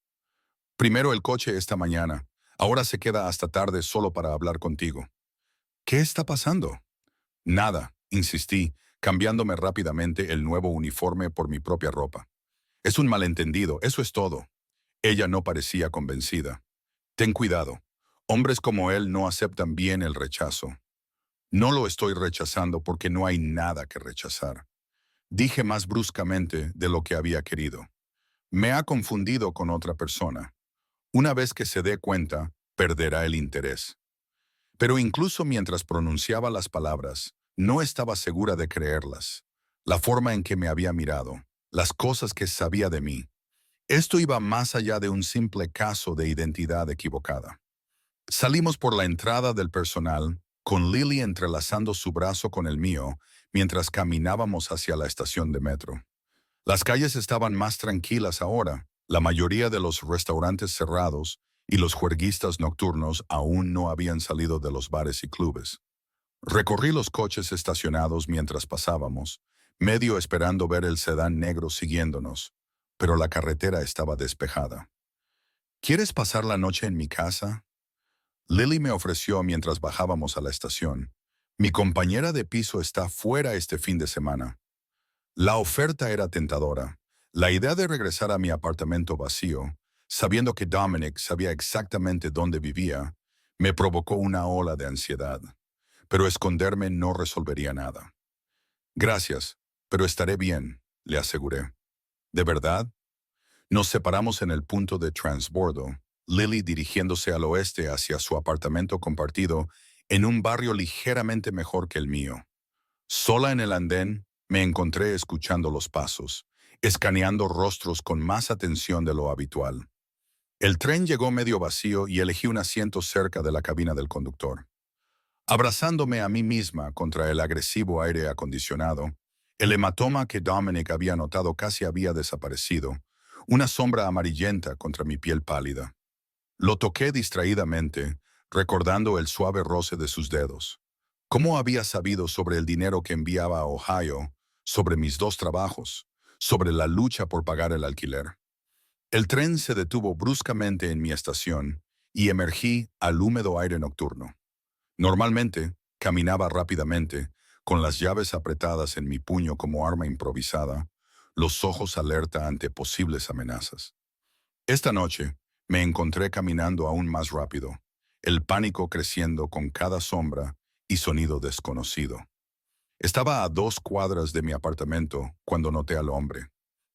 [SPEAKER 1] Primero el coche esta mañana. Ahora se queda hasta tarde solo para hablar contigo. ¿Qué está pasando? Nada, insistí, cambiándome rápidamente el nuevo uniforme por mi propia ropa. Es un malentendido, eso es todo. Ella no parecía convencida. Ten cuidado. Hombres como él no aceptan bien el rechazo. No lo estoy rechazando porque no hay nada que rechazar. Dije más bruscamente de lo que había querido. Me ha confundido con otra persona. Una vez que se dé cuenta, perderá el interés. Pero incluso mientras pronunciaba las palabras, no estaba segura de creerlas. La forma en que me había mirado, las cosas que sabía de mí. Esto iba más allá de un simple caso de identidad equivocada. Salimos por la entrada del personal, con Lily entrelazando su brazo con el mío, mientras caminábamos hacia la estación de metro. Las calles estaban más tranquilas ahora, la mayoría de los restaurantes cerrados y los juerguistas nocturnos aún no habían salido de los bares y clubes. Recorrí los coches estacionados mientras pasábamos, medio esperando ver el sedán negro siguiéndonos, pero la carretera estaba despejada. ¿Quieres pasar la noche en mi casa? Lily me ofreció mientras bajábamos a la estación. Mi compañera de piso está fuera este fin de semana. La oferta era tentadora. La idea de regresar a mi apartamento vacío, sabiendo que Dominic sabía exactamente dónde vivía, me provocó una ola de ansiedad. Pero esconderme no resolvería nada. Gracias, pero estaré bien, le aseguré. ¿De verdad? Nos separamos en el punto de transbordo, Lily dirigiéndose al oeste hacia su apartamento compartido en un barrio ligeramente mejor que el mío. Sola en el andén, me encontré escuchando los pasos, escaneando rostros con más atención de lo habitual. El tren llegó medio vacío y elegí un asiento cerca de la cabina del conductor. Abrazándome a mí misma contra el agresivo aire acondicionado, el hematoma que Dominic había notado casi había desaparecido, una sombra amarillenta contra mi piel pálida. Lo toqué distraídamente, recordando el suave roce de sus dedos. ¿Cómo había sabido sobre el dinero que enviaba a Ohio, sobre mis 2 trabajos, sobre la lucha por pagar el alquiler? El tren se detuvo bruscamente en mi estación y emergí al húmedo aire nocturno. Normalmente, caminaba rápidamente, con las llaves apretadas en mi puño como arma improvisada, los ojos alerta ante posibles amenazas. Esta noche, me encontré caminando aún más rápido, el pánico creciendo con cada sombra y sonido desconocido. Estaba a 2 cuadras de mi apartamento cuando noté al hombre.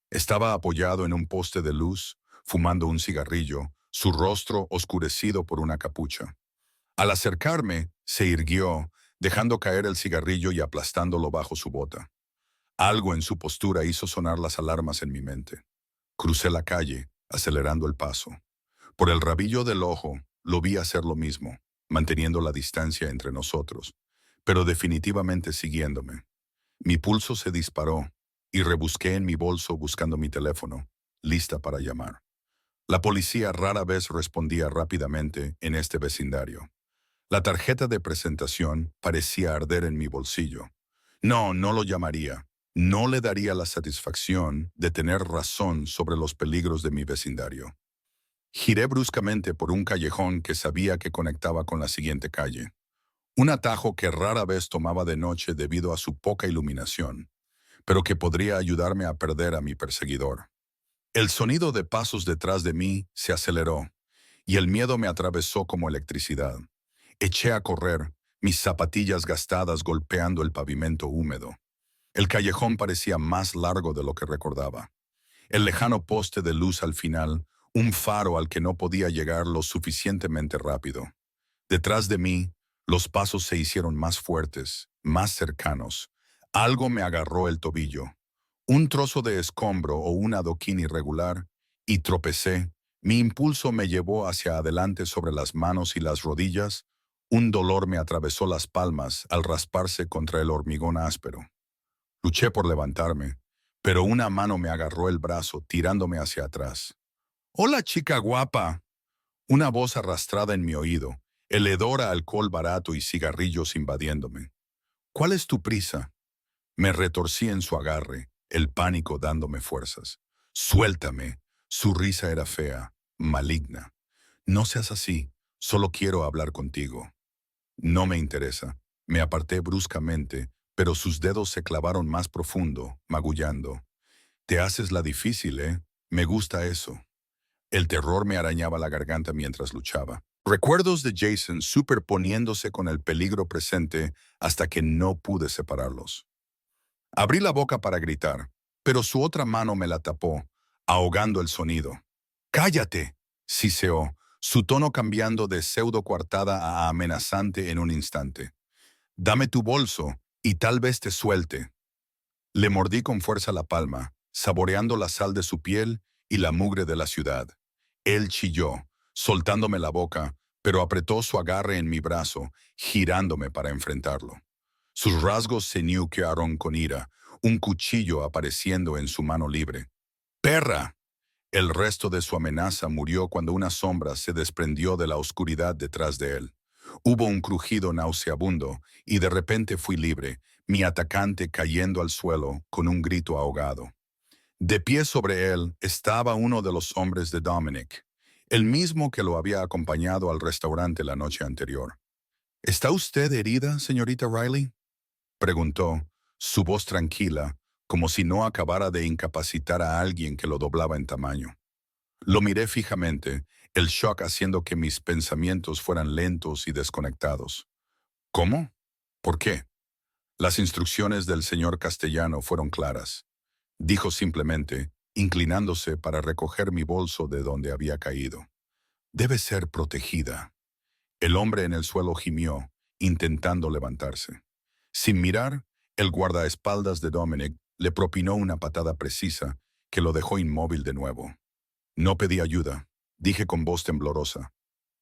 [SPEAKER 1] Estaba apoyado en un poste de luz, fumando un cigarrillo, su rostro oscurecido por una capucha. Al acercarme, se irguió, dejando caer el cigarrillo y aplastándolo bajo su bota. Algo en su postura hizo sonar las alarmas en mi mente. Crucé la calle, acelerando el paso. Por el rabillo del ojo, lo vi hacer lo mismo, manteniendo la distancia entre nosotros, pero definitivamente siguiéndome. Mi pulso se disparó y rebusqué en mi bolso buscando mi teléfono, lista para llamar. La policía rara vez respondía rápidamente en este vecindario. La tarjeta de presentación parecía arder en mi bolsillo. No, no lo llamaría. No le daría la satisfacción de tener razón sobre los peligros de mi vecindario. Giré bruscamente por un callejón que sabía que conectaba con la siguiente calle. Un atajo que rara vez tomaba de noche debido a su poca iluminación, pero que podría ayudarme a perder a mi perseguidor. El sonido de pasos detrás de mí se aceleró, y el miedo me atravesó como electricidad. Eché a correr, mis zapatillas gastadas golpeando el pavimento húmedo. El callejón parecía más largo de lo que recordaba. El lejano poste de luz al final, un faro al que no podía llegar lo suficientemente rápido. Detrás de mí, los pasos se hicieron más fuertes, más cercanos. Algo me agarró el tobillo. Un trozo de escombro o un adoquín irregular, y tropecé. Mi impulso me llevó hacia adelante sobre las manos y las rodillas. Un dolor me atravesó las palmas al rasparse contra el hormigón áspero. Luché por levantarme, pero una mano me agarró el brazo tirándome hacia atrás. «¡Hola, chica guapa!», una voz arrastrada en mi oído, el hedor a alcohol barato y cigarrillos invadiéndome. ¿Cuál es tu prisa? Me retorcí en su agarre, el pánico dándome fuerzas. Suéltame. Su risa era fea, maligna. No seas así, solo quiero hablar contigo. No me interesa. Me aparté bruscamente, pero sus dedos se clavaron más profundo, magullando. Te haces la difícil, ¿eh? Me gusta eso. El terror me arañaba la garganta mientras luchaba. Recuerdos de Jason superponiéndose con el peligro presente hasta que no pude separarlos. Abrí la boca para gritar, pero su otra mano me la tapó, ahogando el sonido. ¡Cállate!, siseó, su tono cambiando de pseudo coartada a amenazante en un instante. Dame tu bolso y tal vez te suelte. Le mordí con fuerza la palma, saboreando la sal de su piel y la mugre de la ciudad. Él chilló, soltándome la boca, pero apretó su agarre en mi brazo, girándome para enfrentarlo. Sus rasgos se nuquearon con ira, un cuchillo apareciendo en su mano libre. ¡Perra! El resto de su amenaza murió cuando una sombra se desprendió de la oscuridad detrás de él. Hubo un crujido nauseabundo y de repente fui libre, mi atacante cayendo al suelo con un grito ahogado. De pie sobre él estaba uno de los hombres de Dominic, el mismo que lo había acompañado al restaurante la noche anterior. ¿Está usted herida, señorita Riley?, preguntó, su voz tranquila, como si no acabara de incapacitar a alguien que lo doblaba en tamaño. Lo miré fijamente, el shock haciendo que mis pensamientos fueran lentos y desconectados. ¿Cómo? ¿Por qué? Las instrucciones del señor Castellano fueron claras. Dijo simplemente, inclinándose para recoger mi bolso de donde había caído. Debe ser protegida. El hombre en el suelo gimió, intentando levantarse. Sin mirar, el guardaespaldas de Dominic le propinó una patada precisa que lo dejó inmóvil de nuevo. No pedí ayuda, dije con voz temblorosa.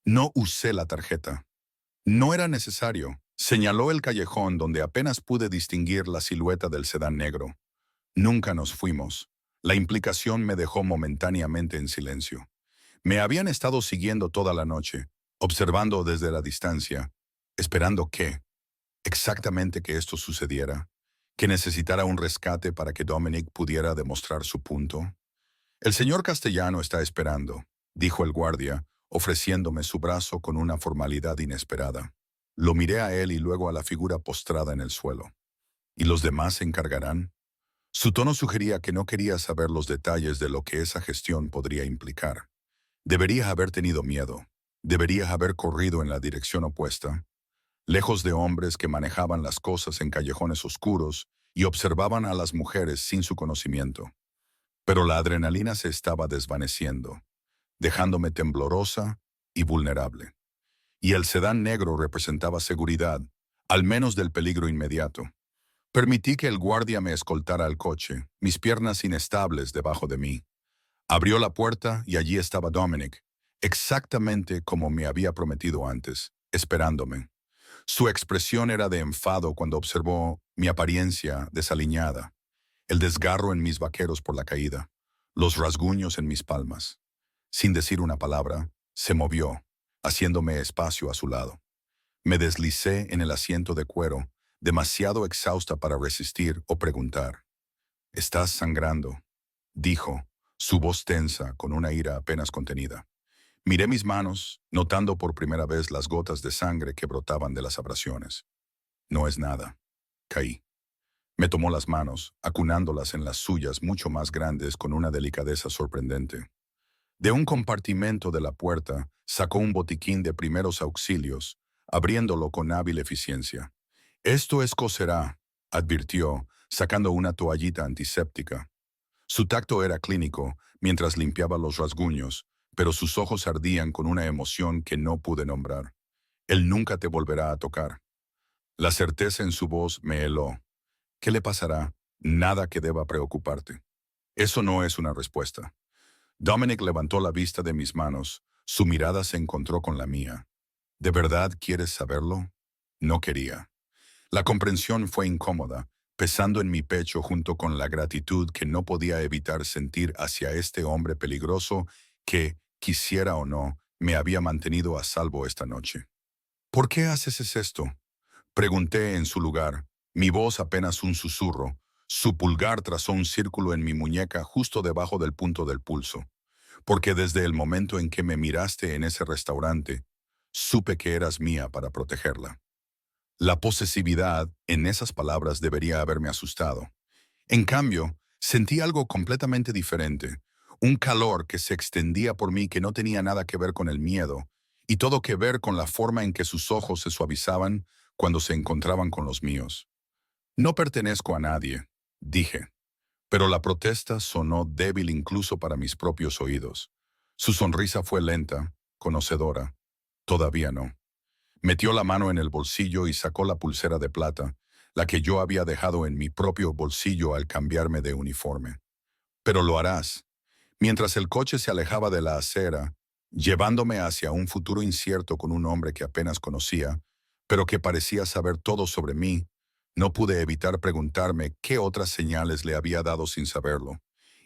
[SPEAKER 1] No usé la tarjeta. No era necesario. Señaló el callejón donde apenas pude distinguir la silueta del sedán negro. Nunca nos fuimos. La implicación me dejó momentáneamente en silencio. Me habían estado siguiendo toda la noche, observando desde la distancia, esperando exactamente que esto sucediera, que necesitara un rescate para que Dominic pudiera demostrar su punto. El señor Castellano está esperando, dijo el guardia, ofreciéndome su brazo con una formalidad inesperada. Lo miré a él y luego a la figura postrada en el suelo. ¿Y los demás se encargarán? Su tono sugería que no quería saber los detalles de lo que esa gestión podría implicar. Debería haber tenido miedo. Debería haber corrido en la dirección opuesta, lejos de hombres que manejaban las cosas en callejones oscuros y observaban a las mujeres sin su conocimiento. Pero la adrenalina se estaba desvaneciendo, dejándome temblorosa y vulnerable. Y el sedán negro representaba seguridad, al menos del peligro inmediato. Permití que el guardia me escoltara al coche, mis piernas inestables debajo de mí. Abrió la puerta y allí estaba Dominic, exactamente como me había prometido antes, esperándome. Su expresión era de enfado cuando observó mi apariencia desaliñada, el desgarro en mis vaqueros por la caída, los rasguños en mis palmas. Sin decir una palabra, se movió, haciéndome espacio a su lado. Me deslicé en el asiento de cuero, demasiado exhausta para resistir o preguntar. «Estás sangrando», dijo, su voz tensa con una ira apenas contenida. Miré mis manos, notando por primera vez las gotas de sangre que brotaban de las abrasiones. «No es nada». Caí. Me tomó las manos, acunándolas en las suyas mucho más grandes con una delicadeza sorprendente. De un compartimento de la puerta sacó un botiquín de primeros auxilios, abriéndolo con hábil eficiencia. «Esto escocerá», advirtió, sacando una toallita antiséptica. Su tacto era clínico mientras limpiaba los rasguños, pero sus ojos ardían con una emoción que no pude nombrar. «Él nunca te volverá a tocar». La certeza en su voz me heló. «¿Qué le pasará? Nada que deba preocuparte». Eso no es una respuesta. Dominic levantó la vista de mis manos, su mirada se encontró con la mía. «¿De verdad quieres saberlo?» No quería. La comprensión fue incómoda, pesando en mi pecho junto con la gratitud que no podía evitar sentir hacia este hombre peligroso que, quisiera o no, me había mantenido a salvo esta noche. ¿Por qué haces esto? Pregunté en su lugar, mi voz apenas un susurro. Su pulgar trazó un círculo en mi muñeca justo debajo del punto del pulso. Porque desde el momento en que me miraste en ese restaurante, supe que eras mía para protegerla. La posesividad en esas palabras debería haberme asustado. En cambio, sentí algo completamente diferente, un calor que se extendía por mí que no tenía nada que ver con el miedo, y todo que ver con la forma en que sus ojos se suavizaban cuando se encontraban con los míos. No pertenezco a nadie, dije, pero la protesta sonó débil incluso para mis propios oídos. Su sonrisa fue lenta, conocedora. Todavía no. Metió la mano en el bolsillo y sacó la pulsera de plata, la que yo había dejado en mi propio bolsillo al cambiarme de uniforme. Pero lo harás. Mientras el coche se alejaba de la acera, llevándome hacia un futuro incierto con un hombre que apenas conocía, pero que parecía saber todo sobre mí, no pude evitar preguntarme qué otras señales le había dado sin saberlo,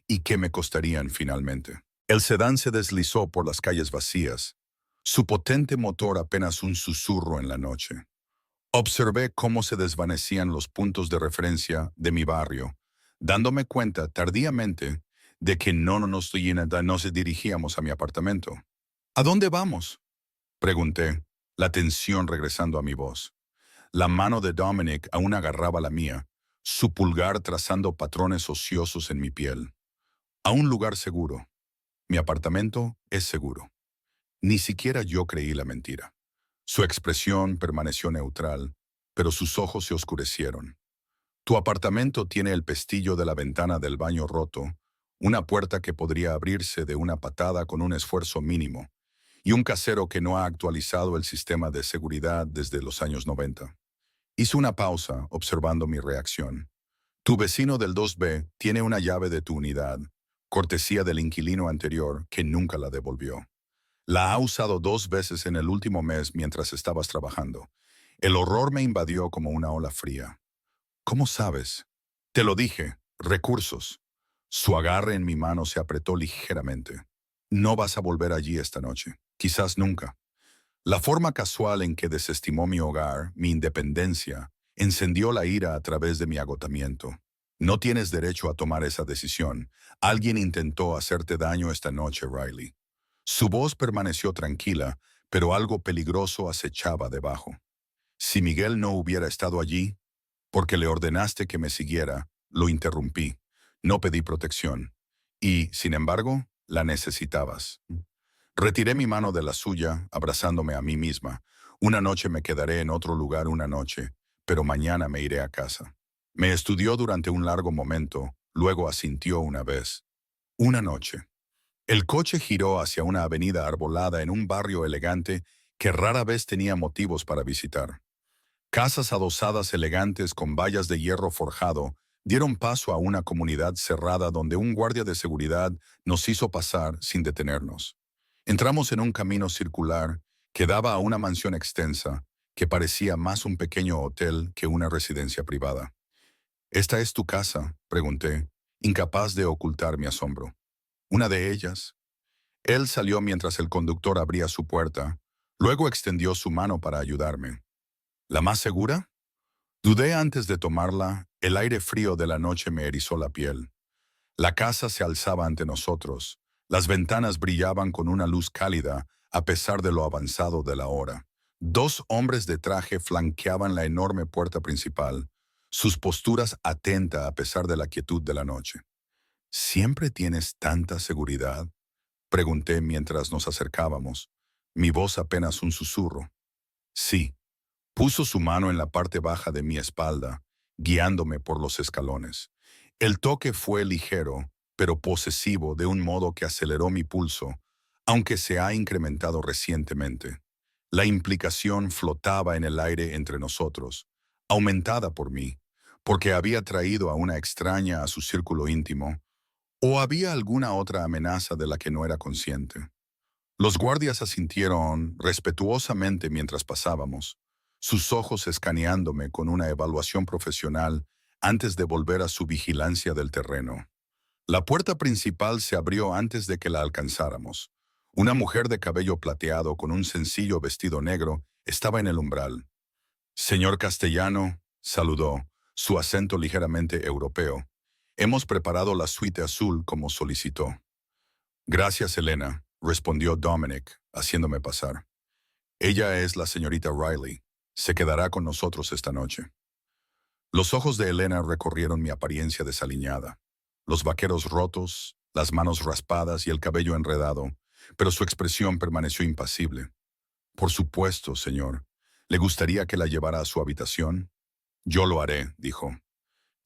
[SPEAKER 1] y qué me costarían finalmente. El sedán se deslizó por las calles vacías, su potente motor apenas un susurro en la noche. Observé cómo se desvanecían los puntos de referencia de mi barrio, dándome cuenta tardíamente de que no nos dirigíamos a mi apartamento. ¿A dónde vamos? Pregunté, la tensión regresando a mi voz. La mano de Dominic aún agarraba la mía, su pulgar trazando patrones ociosos en mi piel. A un lugar seguro. Mi apartamento es seguro. Ni siquiera yo creí la mentira. Su expresión permaneció neutral, pero sus ojos se oscurecieron. Tu apartamento tiene el pestillo de la ventana del baño roto, una puerta que podría abrirse de una patada con un esfuerzo mínimo, y un casero que no ha actualizado el sistema de seguridad desde los años 90. Hice una pausa, observando mi reacción. Tu vecino del 2B tiene una llave de tu unidad, cortesía del inquilino anterior que nunca la devolvió. La ha usado 2 veces en el último mes mientras estabas trabajando. El horror me invadió como una ola fría. ¿Cómo sabes? Te lo dije, recursos. Su agarre en mi mano se apretó ligeramente. No vas a volver allí esta noche. Quizás nunca. La forma casual en que desestimó mi hogar, mi independencia, encendió la ira a través de mi agotamiento. No tienes derecho a tomar esa decisión. Alguien intentó hacerte daño esta noche, Riley. Su voz permaneció tranquila, pero algo peligroso acechaba debajo. Si Miguel no hubiera estado allí, porque le ordenaste que me siguiera, lo interrumpí. No pedí protección. Y, sin embargo, la necesitabas. Retiré mi mano de la suya, abrazándome a mí misma. Una noche me quedaré en otro lugar una noche, pero mañana me iré a casa. Me estudió durante un largo momento, luego asintió una vez. Una noche. El coche giró hacia una avenida arbolada en un barrio elegante que rara vez tenía motivos para visitar. Casas adosadas elegantes con vallas de hierro forjado dieron paso a una comunidad cerrada donde un guardia de seguridad nos hizo pasar sin detenernos. Entramos en un camino circular que daba a una mansión extensa que parecía más un pequeño hotel que una residencia privada. ¿Esta es tu casa?, pregunté, incapaz de ocultar mi asombro. Una de ellas. Él salió mientras el conductor abría su puerta, luego extendió su mano para ayudarme. ¿La más segura? Dudé antes de tomarla, el aire frío de la noche me erizó la piel. La casa se alzaba ante nosotros, las ventanas brillaban con una luz cálida a pesar de lo avanzado de la hora. 2 hombres de traje flanqueaban la enorme puerta principal, sus posturas atenta a pesar de la quietud de la noche. ¿Siempre tienes tanta seguridad?, pregunté mientras nos acercábamos, mi voz apenas un susurro. Sí. Puso su mano en la parte baja de mi espalda, guiándome por los escalones. El toque fue ligero, pero posesivo de un modo que aceleró mi pulso, aunque se ha incrementado recientemente. La implicación flotaba en el aire entre nosotros, aumentada por mí, porque había traído a una extraña a su círculo íntimo, o había alguna otra amenaza de la que no era consciente. Los guardias asintieron respetuosamente mientras pasábamos, sus ojos escaneándome con una evaluación profesional antes de volver a su vigilancia del terreno. La puerta principal se abrió antes de que la alcanzáramos. Una mujer de cabello plateado con un sencillo vestido negro Estaba en el umbral. Señor Castellano, saludó, su acento ligeramente europeo. Hemos preparado la suite azul como solicitó. Gracias, Elena, respondió Dominic, haciéndome pasar. Ella es la señorita Riley. Se quedará con nosotros esta noche. Los ojos de Elena recorrieron mi apariencia desaliñada, los vaqueros rotos, las manos raspadas y el cabello enredado, pero su expresión permaneció impasible. Por supuesto, señor. ¿Le gustaría que la llevara a su habitación? Yo lo haré, dijo.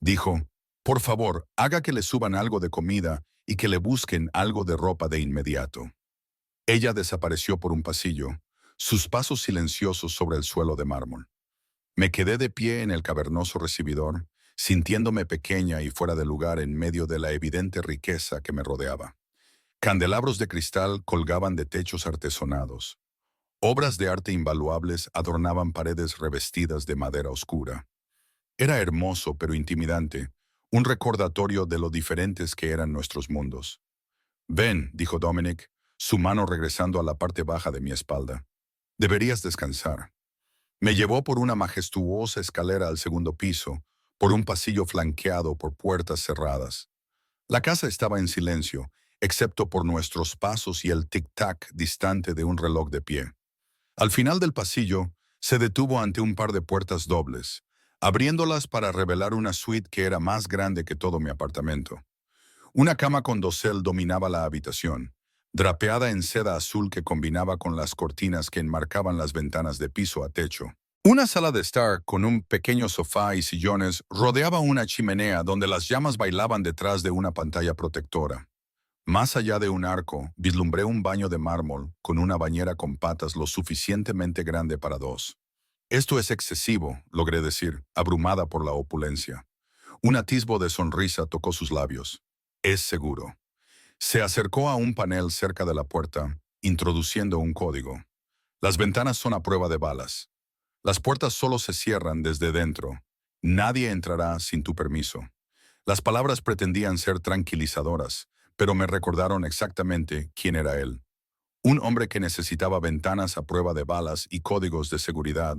[SPEAKER 1] Dijo, por favor, haga que le suban algo de comida y que le busquen algo de ropa de inmediato. Ella desapareció por un pasillo, sus pasos silenciosos sobre el suelo de mármol. Me quedé de pie en el cavernoso recibidor, sintiéndome pequeña y fuera de lugar en medio de la evidente riqueza que me rodeaba. Candelabros de cristal colgaban de techos artesonados. Obras de arte invaluables adornaban paredes revestidas de madera oscura. Era hermoso pero intimidante, un recordatorio de lo diferentes que eran nuestros mundos. Ven, dijo Dominic, su mano regresando a la parte baja de mi espalda. Deberías descansar. Me llevó por una majestuosa escalera al segundo piso, por un pasillo flanqueado por puertas cerradas. La casa estaba en silencio, excepto por nuestros pasos y el tic-tac distante de un reloj de pie. Al final del pasillo, se detuvo ante un par de puertas dobles, abriéndolas para revelar una suite que era más grande que todo mi apartamento. Una cama con dosel dominaba la habitación, drapeada en seda azul que combinaba con las cortinas que enmarcaban las ventanas de piso a techo. Una sala de estar con un pequeño sofá y sillones rodeaba una chimenea donde las llamas bailaban detrás de una pantalla protectora. Más allá de un arco, vislumbré un baño de mármol con una bañera con patas lo suficientemente grande para dos. Esto es excesivo, logré decir, abrumada por la opulencia. Un atisbo de sonrisa tocó sus labios. Es seguro. Se acercó a un panel cerca de la puerta, introduciendo un código. Las ventanas son a prueba de balas. Las puertas solo se cierran desde dentro. Nadie entrará sin tu permiso. Las palabras pretendían ser tranquilizadoras, pero me recordaron exactamente quién era él. Un hombre que necesitaba ventanas a prueba de balas y códigos de seguridad,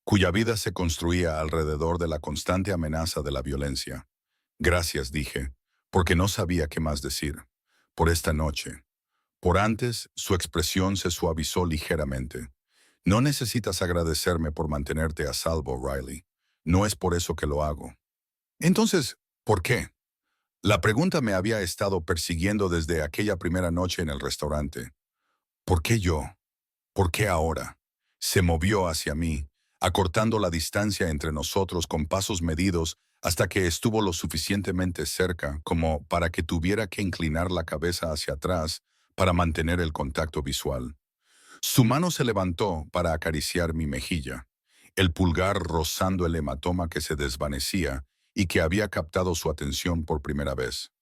[SPEAKER 1] cuya vida se construía alrededor de la constante amenaza de la violencia. Gracias, dije, porque no sabía qué más decir. Por esta noche. Por antes, su expresión se suavizó ligeramente. No necesitas agradecerme por mantenerte a salvo, Riley. No es por eso que lo hago. Entonces, ¿por qué? La pregunta me había estado persiguiendo desde aquella primera noche en el restaurante. ¿Por qué yo? ¿Por qué ahora? Se movió hacia mí, acortando la distancia entre nosotros con pasos medidos hasta que estuvo lo suficientemente cerca como para que tuviera que inclinar la cabeza hacia atrás para mantener el contacto visual. Su mano se levantó para acariciar mi mejilla, el pulgar rozando el hematoma que se desvanecía y que había captado su atención por primera vez.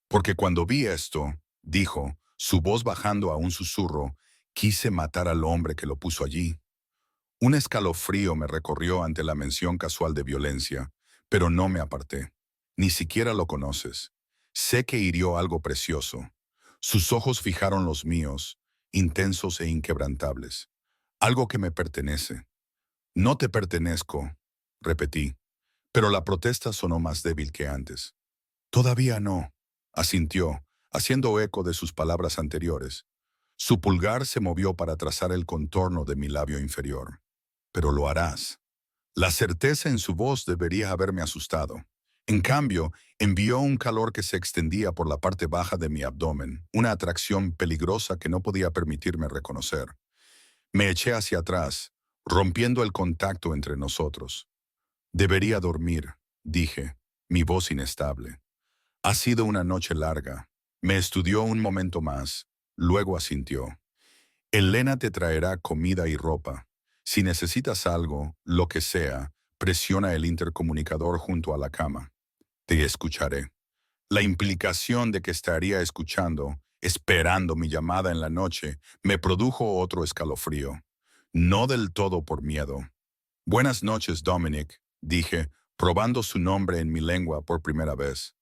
[SPEAKER 1] Porque cuando vi esto, dijo, su voz bajando a un susurro, quise matar al hombre que lo puso allí. Un escalofrío me recorrió ante la mención casual de violencia, pero no me aparté. Ni siquiera lo conoces. Sé que hirió algo precioso. Sus ojos fijaron los míos, intensos e inquebrantables. Algo que me pertenece. No te pertenezco, repetí, pero la protesta sonó más débil que antes. Todavía no, asintió, haciendo eco de sus palabras anteriores. Su pulgar se movió para trazar el contorno de mi labio inferior. Pero lo harás. La certeza en su voz debería haberme asustado. En cambio, envió un calor que se extendía por la parte baja de mi abdomen, una atracción peligrosa que no podía permitirme reconocer. Me eché hacia atrás, rompiendo el contacto entre nosotros. Debería dormir, dije, mi voz inestable. Ha sido una noche larga. Me estudió un momento más, luego asintió. Elena te traerá comida y ropa. Si necesitas algo, lo que sea, presiona el intercomunicador junto a la cama. Te escucharé. La implicación de que estaría escuchando, esperando mi llamada en la noche, me produjo otro escalofrío. No del todo por miedo. Buenas noches, Dominic, dije, probando su nombre en mi lengua por primera vez.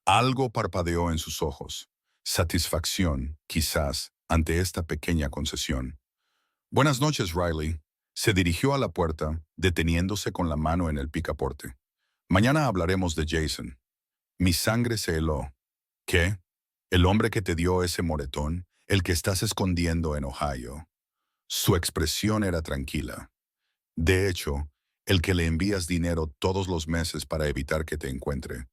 [SPEAKER 1] Algo parpadeó en sus ojos. Satisfacción, quizás, ante esta pequeña concesión. Buenas noches, Riley. Se dirigió a la puerta, deteniéndose con la mano en el picaporte. Mañana hablaremos de Jason. Mi sangre se heló. ¿Qué? ¿El hombre que te dio ese moretón? ¿El que estás escondiendo en Ohio? Su expresión era tranquila. De hecho, el que le envías dinero todos los meses para evitar que te encuentre.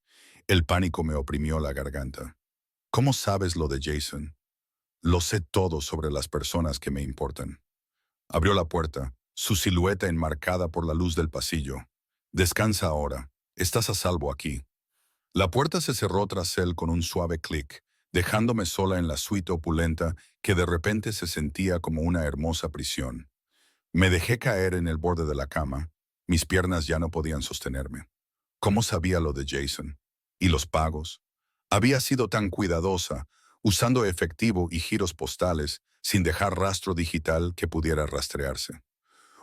[SPEAKER 1] El pánico me oprimió la garganta. ¿Cómo sabes lo de Jason? Lo sé todo sobre las personas que me importan. Abrió la puerta, su silueta enmarcada por la luz del pasillo. Descansa ahora. Estás a salvo aquí. La puerta se cerró tras él con un suave clic, dejándome sola en la suite opulenta que de repente se sentía como una hermosa prisión. Me dejé caer en el borde de la cama. Mis piernas ya no podían sostenerme. ¿Cómo sabía lo de Jason? ¿Y los pagos? Había sido tan cuidadosa, usando efectivo y giros postales, sin dejar rastro digital que pudiera rastrearse.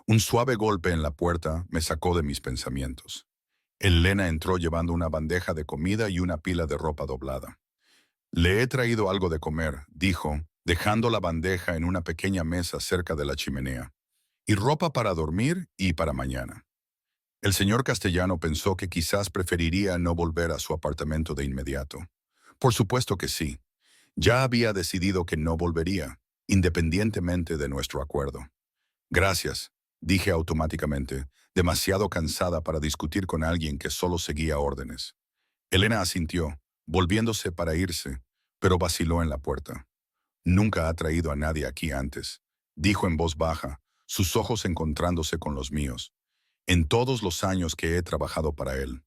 [SPEAKER 1] Un suave golpe en la puerta me sacó de mis pensamientos. Elena entró llevando una bandeja de comida y una pila de ropa doblada. Le he traído algo de comer, dijo, dejando la bandeja en una pequeña mesa cerca de la chimenea. Y ropa para dormir y para mañana. El señor Castellano pensó que quizás preferiría no volver a su apartamento de inmediato. Por supuesto que sí. Ya había decidido que no volvería, independientemente de nuestro acuerdo. Gracias, dije automáticamente, demasiado cansada para discutir con alguien que solo seguía órdenes. Elena asintió, volviéndose para irse, pero vaciló en la puerta. Nunca ha traído a nadie aquí antes, dijo en voz baja, sus ojos encontrándose con los míos. En todos los años que he trabajado para él.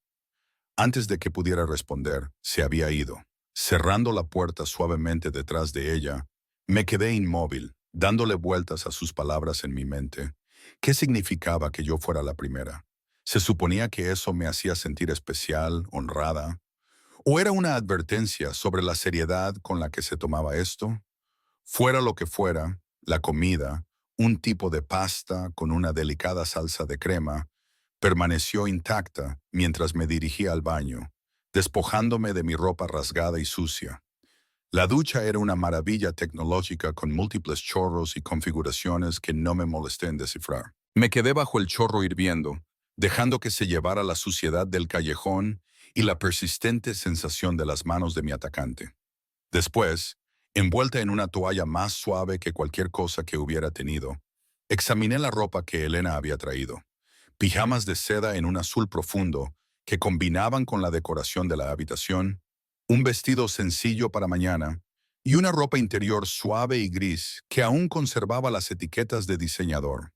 [SPEAKER 1] Antes de que pudiera responder, se había ido. Cerrando la puerta suavemente detrás de ella, me quedé inmóvil, dándole vueltas a sus palabras en mi mente. ¿Qué significaba que yo fuera la primera? ¿Se suponía que eso me hacía sentir especial, honrada? ¿O era una advertencia sobre la seriedad con la que se tomaba esto? Fuera lo que fuera, la comida, un tipo de pasta con una delicada salsa de crema, permaneció intacta mientras me dirigía al baño, despojándome de mi ropa rasgada y sucia. La ducha era una maravilla tecnológica con múltiples chorros y configuraciones que no me molesté en descifrar. Me quedé bajo el chorro hirviendo, dejando que se llevara la suciedad del callejón y la persistente sensación de las manos de mi atacante. Después, envuelta en una toalla más suave que cualquier cosa que hubiera tenido, examiné la ropa que Elena había traído. Pijamas de seda en un azul profundo que combinaban con la decoración de la habitación, un vestido sencillo para mañana y una ropa interior suave y gris que aún conservaba las etiquetas de diseñador.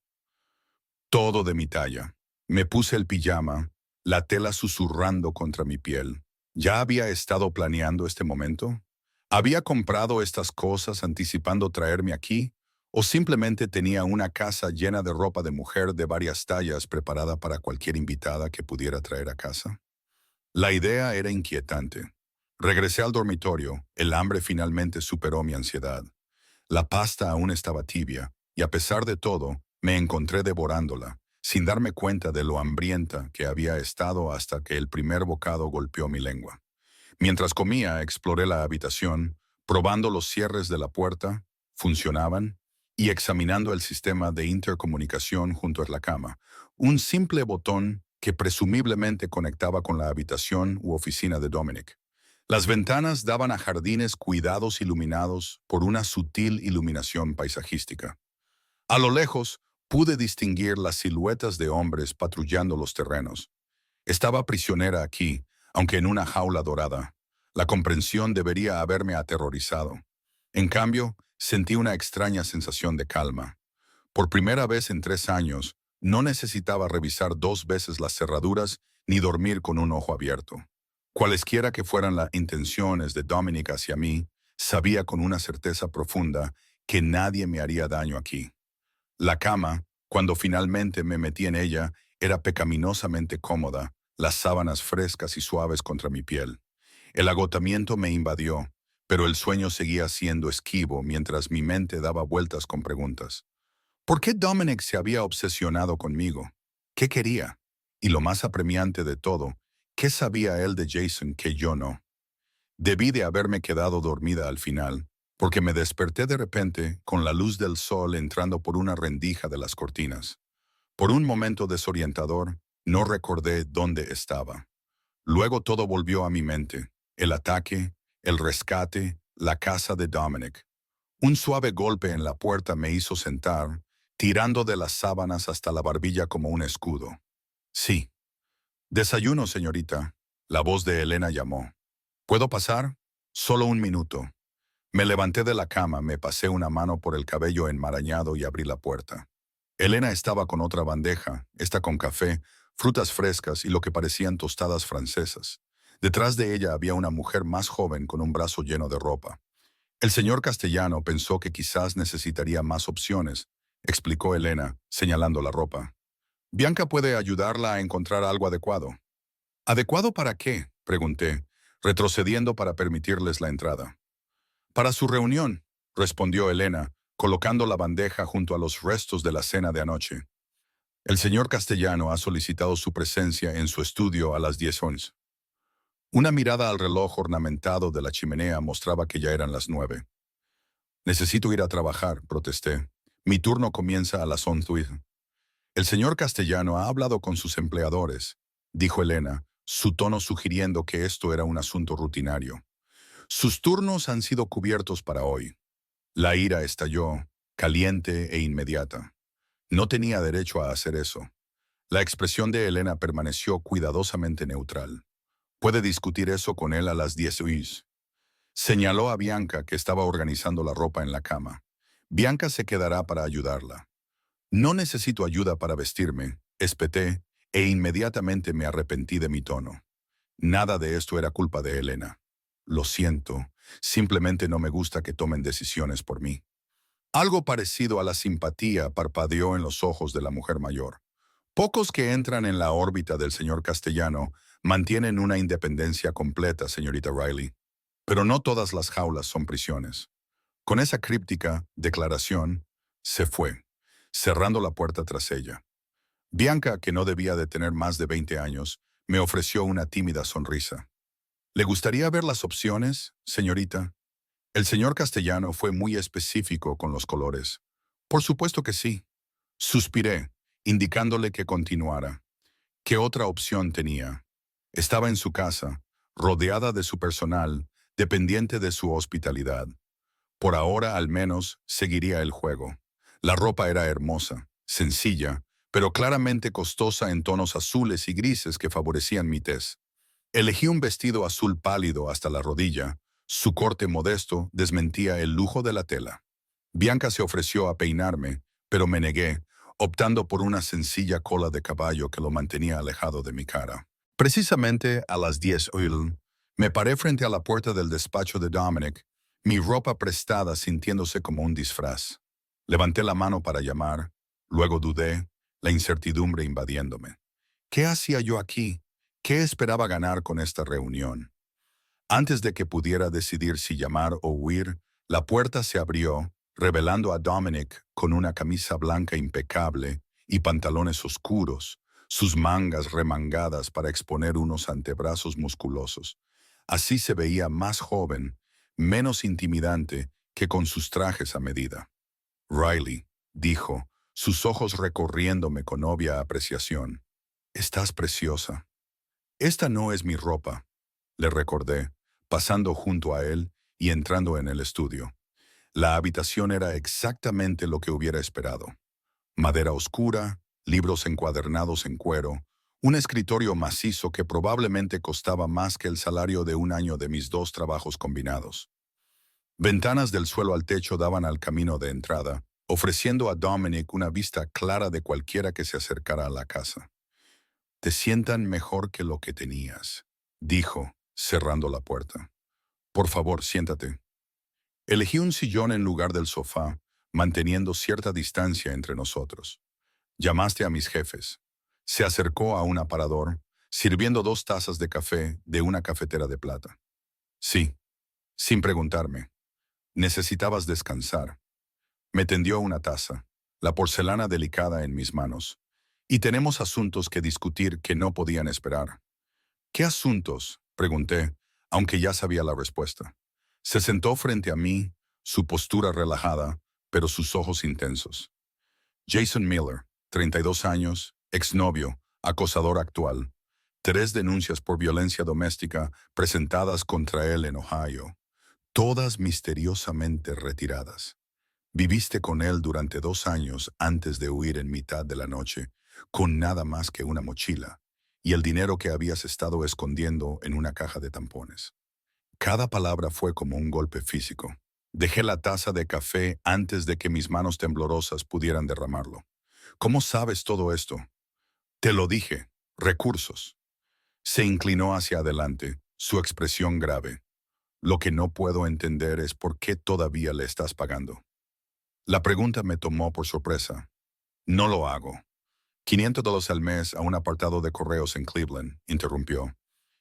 [SPEAKER 1] Todo de mi talla. Me puse el pijama, la tela susurrando contra mi piel. ¿Ya había estado planeando este momento? ¿Había comprado estas cosas anticipando traerme aquí? ¿O simplemente tenía una casa llena de ropa de mujer de varias tallas preparada para cualquier invitada que pudiera traer a casa? La idea era inquietante. Regresé al dormitorio, el hambre finalmente superó mi ansiedad. La pasta aún estaba tibia, y a pesar de todo, me encontré devorándola, sin darme cuenta de lo hambrienta que había estado hasta que el primer bocado golpeó mi lengua. Mientras comía, exploré la habitación, probando los cierres de la puerta, funcionaban, y examinando el sistema de intercomunicación junto a la cama, un simple botón que presumiblemente conectaba con la habitación u oficina de Dominic. Las ventanas daban a jardines cuidados iluminados por una sutil iluminación paisajística. A lo lejos, pude distinguir las siluetas de hombres patrullando los terrenos. Estaba prisionera aquí, aunque en una jaula dorada. La comprensión debería haberme aterrorizado. En cambio, sentí una extraña sensación de calma. Por primera vez en 3 años, no necesitaba revisar 2 veces las cerraduras ni dormir con un ojo abierto. Cualesquiera que fueran las intenciones de Dominic hacia mí, sabía con una certeza profunda que nadie me haría daño aquí. La cama, cuando finalmente me metí en ella, era pecaminosamente cómoda, las sábanas frescas y suaves contra mi piel. El agotamiento me invadió, pero el sueño seguía siendo esquivo mientras mi mente daba vueltas con preguntas. ¿Por qué Dominic se había obsesionado conmigo? ¿Qué quería? Y lo más apremiante de todo, ¿qué sabía él de Jason que yo no? Debí de haberme quedado dormida al final, porque me desperté de repente con la luz del sol entrando por una rendija de las cortinas. Por un momento desorientador, no recordé dónde estaba. Luego todo volvió a mi mente. El ataque, el rescate, la casa de Dominic. Un suave golpe en la puerta me hizo sentar, tirando de las sábanas hasta la barbilla como un escudo. Sí. Desayuno, señorita. La voz de Elena llamó. ¿Puedo pasar? Solo un minuto. Me levanté de la cama, me pasé una mano por el cabello enmarañado y abrí la puerta. Elena estaba con otra bandeja, esta con café, frutas frescas y lo que parecían tostadas francesas. Detrás de ella había una mujer más joven con un brazo lleno de ropa. El señor Castellano pensó que quizás necesitaría más opciones, explicó Elena, señalando la ropa. Bianca puede ayudarla a encontrar algo adecuado. ¿Adecuado para qué?, pregunté, retrocediendo para permitirles la entrada. Para su reunión, respondió Elena, colocando la bandeja junto a los restos de la cena de anoche. El señor Castellano ha solicitado su presencia en su estudio a las 10:11. Una mirada al reloj ornamentado de la chimenea mostraba que ya eran las 9. Necesito ir a trabajar, protesté. Mi turno comienza a las 11. El señor Castellano ha hablado con sus empleadores, dijo Elena, su tono sugiriendo que esto era un asunto rutinario. Sus turnos han sido cubiertos para hoy. La ira estalló, caliente e inmediata. No tenía derecho a hacer eso. La expresión de Elena permaneció cuidadosamente neutral. Puede discutir eso con él a las 10:00. Señaló a Bianca, que estaba organizando la ropa en la cama. Bianca se quedará para ayudarla. No necesito ayuda para vestirme, espeté, e inmediatamente me arrepentí de mi tono. Nada de esto era culpa de Elena. Lo siento, simplemente no me gusta que tomen decisiones por mí. Algo parecido a la simpatía parpadeó en los ojos de la mujer mayor. Pocos que entran en la órbita del señor Castellano mantienen una independencia completa, señorita Riley. Pero no todas las jaulas son prisiones. Con esa críptica declaración, se fue, cerrando la puerta tras ella. Bianca, que no debía de tener más de 20 años, me ofreció una tímida sonrisa. ¿Le gustaría ver las opciones, señorita? El señor Castellano fue muy específico con los colores. Por supuesto que sí. Suspiré, indicándole que continuara. ¿Qué otra opción tenía? Estaba en su casa, rodeada de su personal, dependiente de su hospitalidad. Por ahora, al menos, seguiría el juego. La ropa era hermosa, sencilla, pero claramente costosa en tonos azules y grises que favorecían mi tez. Elegí un vestido azul pálido hasta la rodilla. Su corte modesto desmentía el lujo de la tela. Bianca se ofreció a peinarme, pero me negué, optando por una sencilla cola de caballo que lo mantenía alejado de mi cara. Precisamente a las 10:00, me paré frente a la puerta del despacho de Dominic, mi ropa prestada sintiéndose como un disfraz. Levanté la mano para llamar, luego dudé, la incertidumbre invadiéndome. ¿Qué hacía yo aquí? ¿Qué esperaba ganar con esta reunión? Antes de que pudiera decidir si llamar o huir, la puerta se abrió, revelando a Dominic con una camisa blanca impecable y pantalones oscuros, sus mangas remangadas para exponer unos antebrazos musculosos. Así se veía más joven, menos intimidante que con sus trajes a medida. Riley, dijo, sus ojos recorriéndome con obvia apreciación. Estás preciosa. Esta no es mi ropa, le recordé, pasando junto a él y entrando en el estudio. La habitación era exactamente lo que hubiera esperado. Madera oscura, libros encuadernados en cuero, un escritorio macizo que probablemente costaba más que el salario de un año de mis 2 trabajos combinados. Ventanas del suelo al techo daban al camino de entrada, ofreciendo a Dominic una vista clara de cualquiera que se acercara a la casa. «Te sientan mejor que lo que tenías», dijo, cerrando la puerta. «Por favor, siéntate». Elegí un sillón en lugar del sofá, manteniendo cierta distancia entre nosotros. «Llamaste a mis jefes». Se acercó a un aparador, sirviendo 2 tazas de café de una cafetera de plata. «Sí», sin preguntarme. «Necesitabas descansar». Me tendió una taza, la porcelana delicada en mis manos. «Y tenemos asuntos que discutir que no podían esperar». «¿Qué asuntos?», pregunté, aunque ya sabía la respuesta. Se sentó frente a mí, su postura relajada, pero sus ojos intensos. «Jason Miller», 32 años, exnovio, acosador actual. 3 denuncias por violencia doméstica presentadas contra él en Ohio, todas misteriosamente retiradas. Viviste con él durante 2 años antes de huir en mitad de la noche, con nada más que una mochila y el dinero que habías estado escondiendo en una caja de tampones. Cada palabra fue como un golpe físico. Dejé la taza de café antes de que mis manos temblorosas pudieran derramarlo. ¿Cómo sabes todo esto? Te lo dije. Recursos. Se inclinó hacia adelante, su expresión grave. Lo que no puedo entender es por qué todavía le estás pagando. La pregunta me tomó por sorpresa. No lo hago. $500 al mes a un apartado de correos en Cleveland, interrumpió.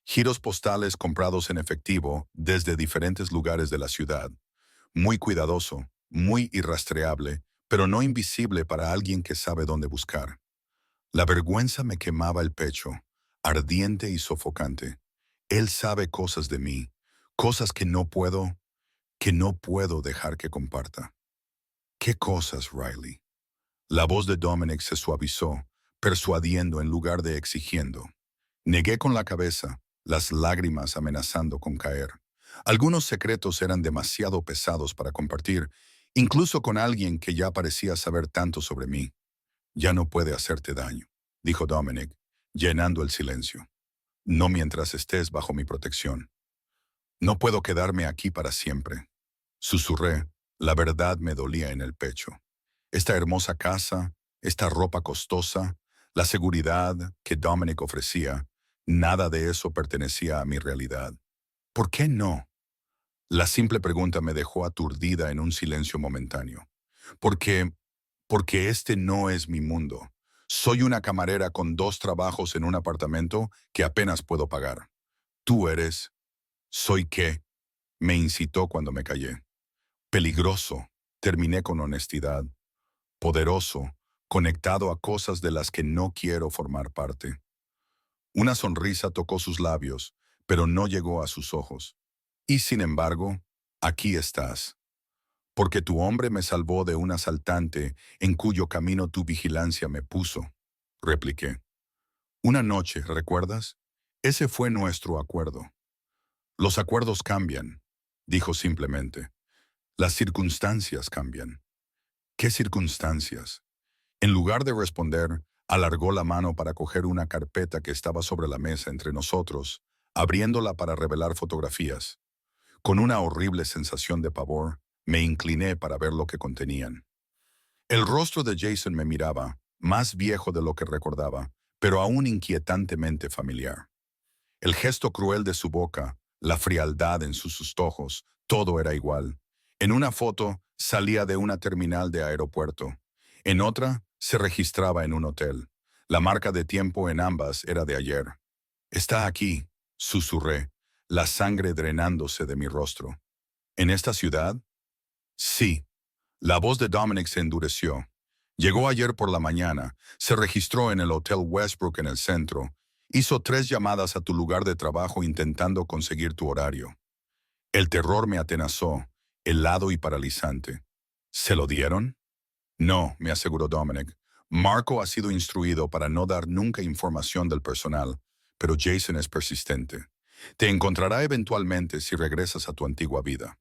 [SPEAKER 1] Giros postales comprados en efectivo desde diferentes lugares de la ciudad. Muy cuidadoso, muy irrastreable, pero no invisible para alguien que sabe dónde buscar. La vergüenza me quemaba el pecho, ardiente y sofocante. Él sabe cosas de mí, cosas que no puedo dejar que comparta. ¿Qué cosas, Riley? La voz de Dominic se suavizó, persuadiendo en lugar de exigiendo. Negué con la cabeza, las lágrimas amenazando con caer. Algunos secretos eran demasiado pesados para compartir, incluso con alguien que ya parecía saber tanto sobre mí. Ya no puede hacerte daño, dijo Dominic, llenando el silencio. No mientras estés bajo mi protección. No puedo quedarme aquí para siempre. Susurré, la verdad me dolía en el pecho. Esta hermosa casa, esta ropa costosa, la seguridad que Dominic ofrecía, nada de eso pertenecía a mi realidad. ¿Por qué no? La simple pregunta me dejó aturdida en un silencio momentáneo. Porque, porque este no es mi mundo. Soy una camarera con 2 trabajos en un apartamento que apenas puedo pagar. Tú eres, ¿soy qué? Me incitó cuando me callé. Peligroso, terminé con honestidad. Poderoso, conectado a cosas de las que no quiero formar parte. Una sonrisa tocó sus labios, pero no llegó a sus ojos. Y sin embargo, aquí estás. Porque tu hombre me salvó de un asaltante en cuyo camino tu vigilancia me puso, repliqué. Una noche, ¿recuerdas? Ese fue nuestro acuerdo. Los acuerdos cambian, dijo simplemente. Las circunstancias cambian. ¿Qué circunstancias? En lugar de responder, alargó la mano para coger una carpeta que estaba sobre la mesa entre nosotros, abriéndola para revelar fotografías. Con una horrible sensación de pavor, me incliné para ver lo que contenían. El rostro de Jason me miraba, más viejo de lo que recordaba, pero aún inquietantemente familiar. El gesto cruel de su boca, la frialdad en sus ojos, todo era igual. En una foto salía de una terminal de aeropuerto. En otra se registraba en un hotel. La marca de tiempo en ambas era de ayer. Está aquí, susurré, la sangre drenándose de mi rostro. ¿En esta ciudad? Sí. La voz de Dominic se endureció. Llegó ayer por la mañana, se registró en el Hotel Westbrook en el centro, hizo 3 llamadas a tu lugar de trabajo intentando conseguir tu horario. El terror me atenazó, helado y paralizante. ¿Se lo dieron? No, me aseguró Dominic. Marco ha sido instruido para no dar nunca información del personal, pero Jason es persistente. Te encontrará eventualmente si regresas a tu antigua vida.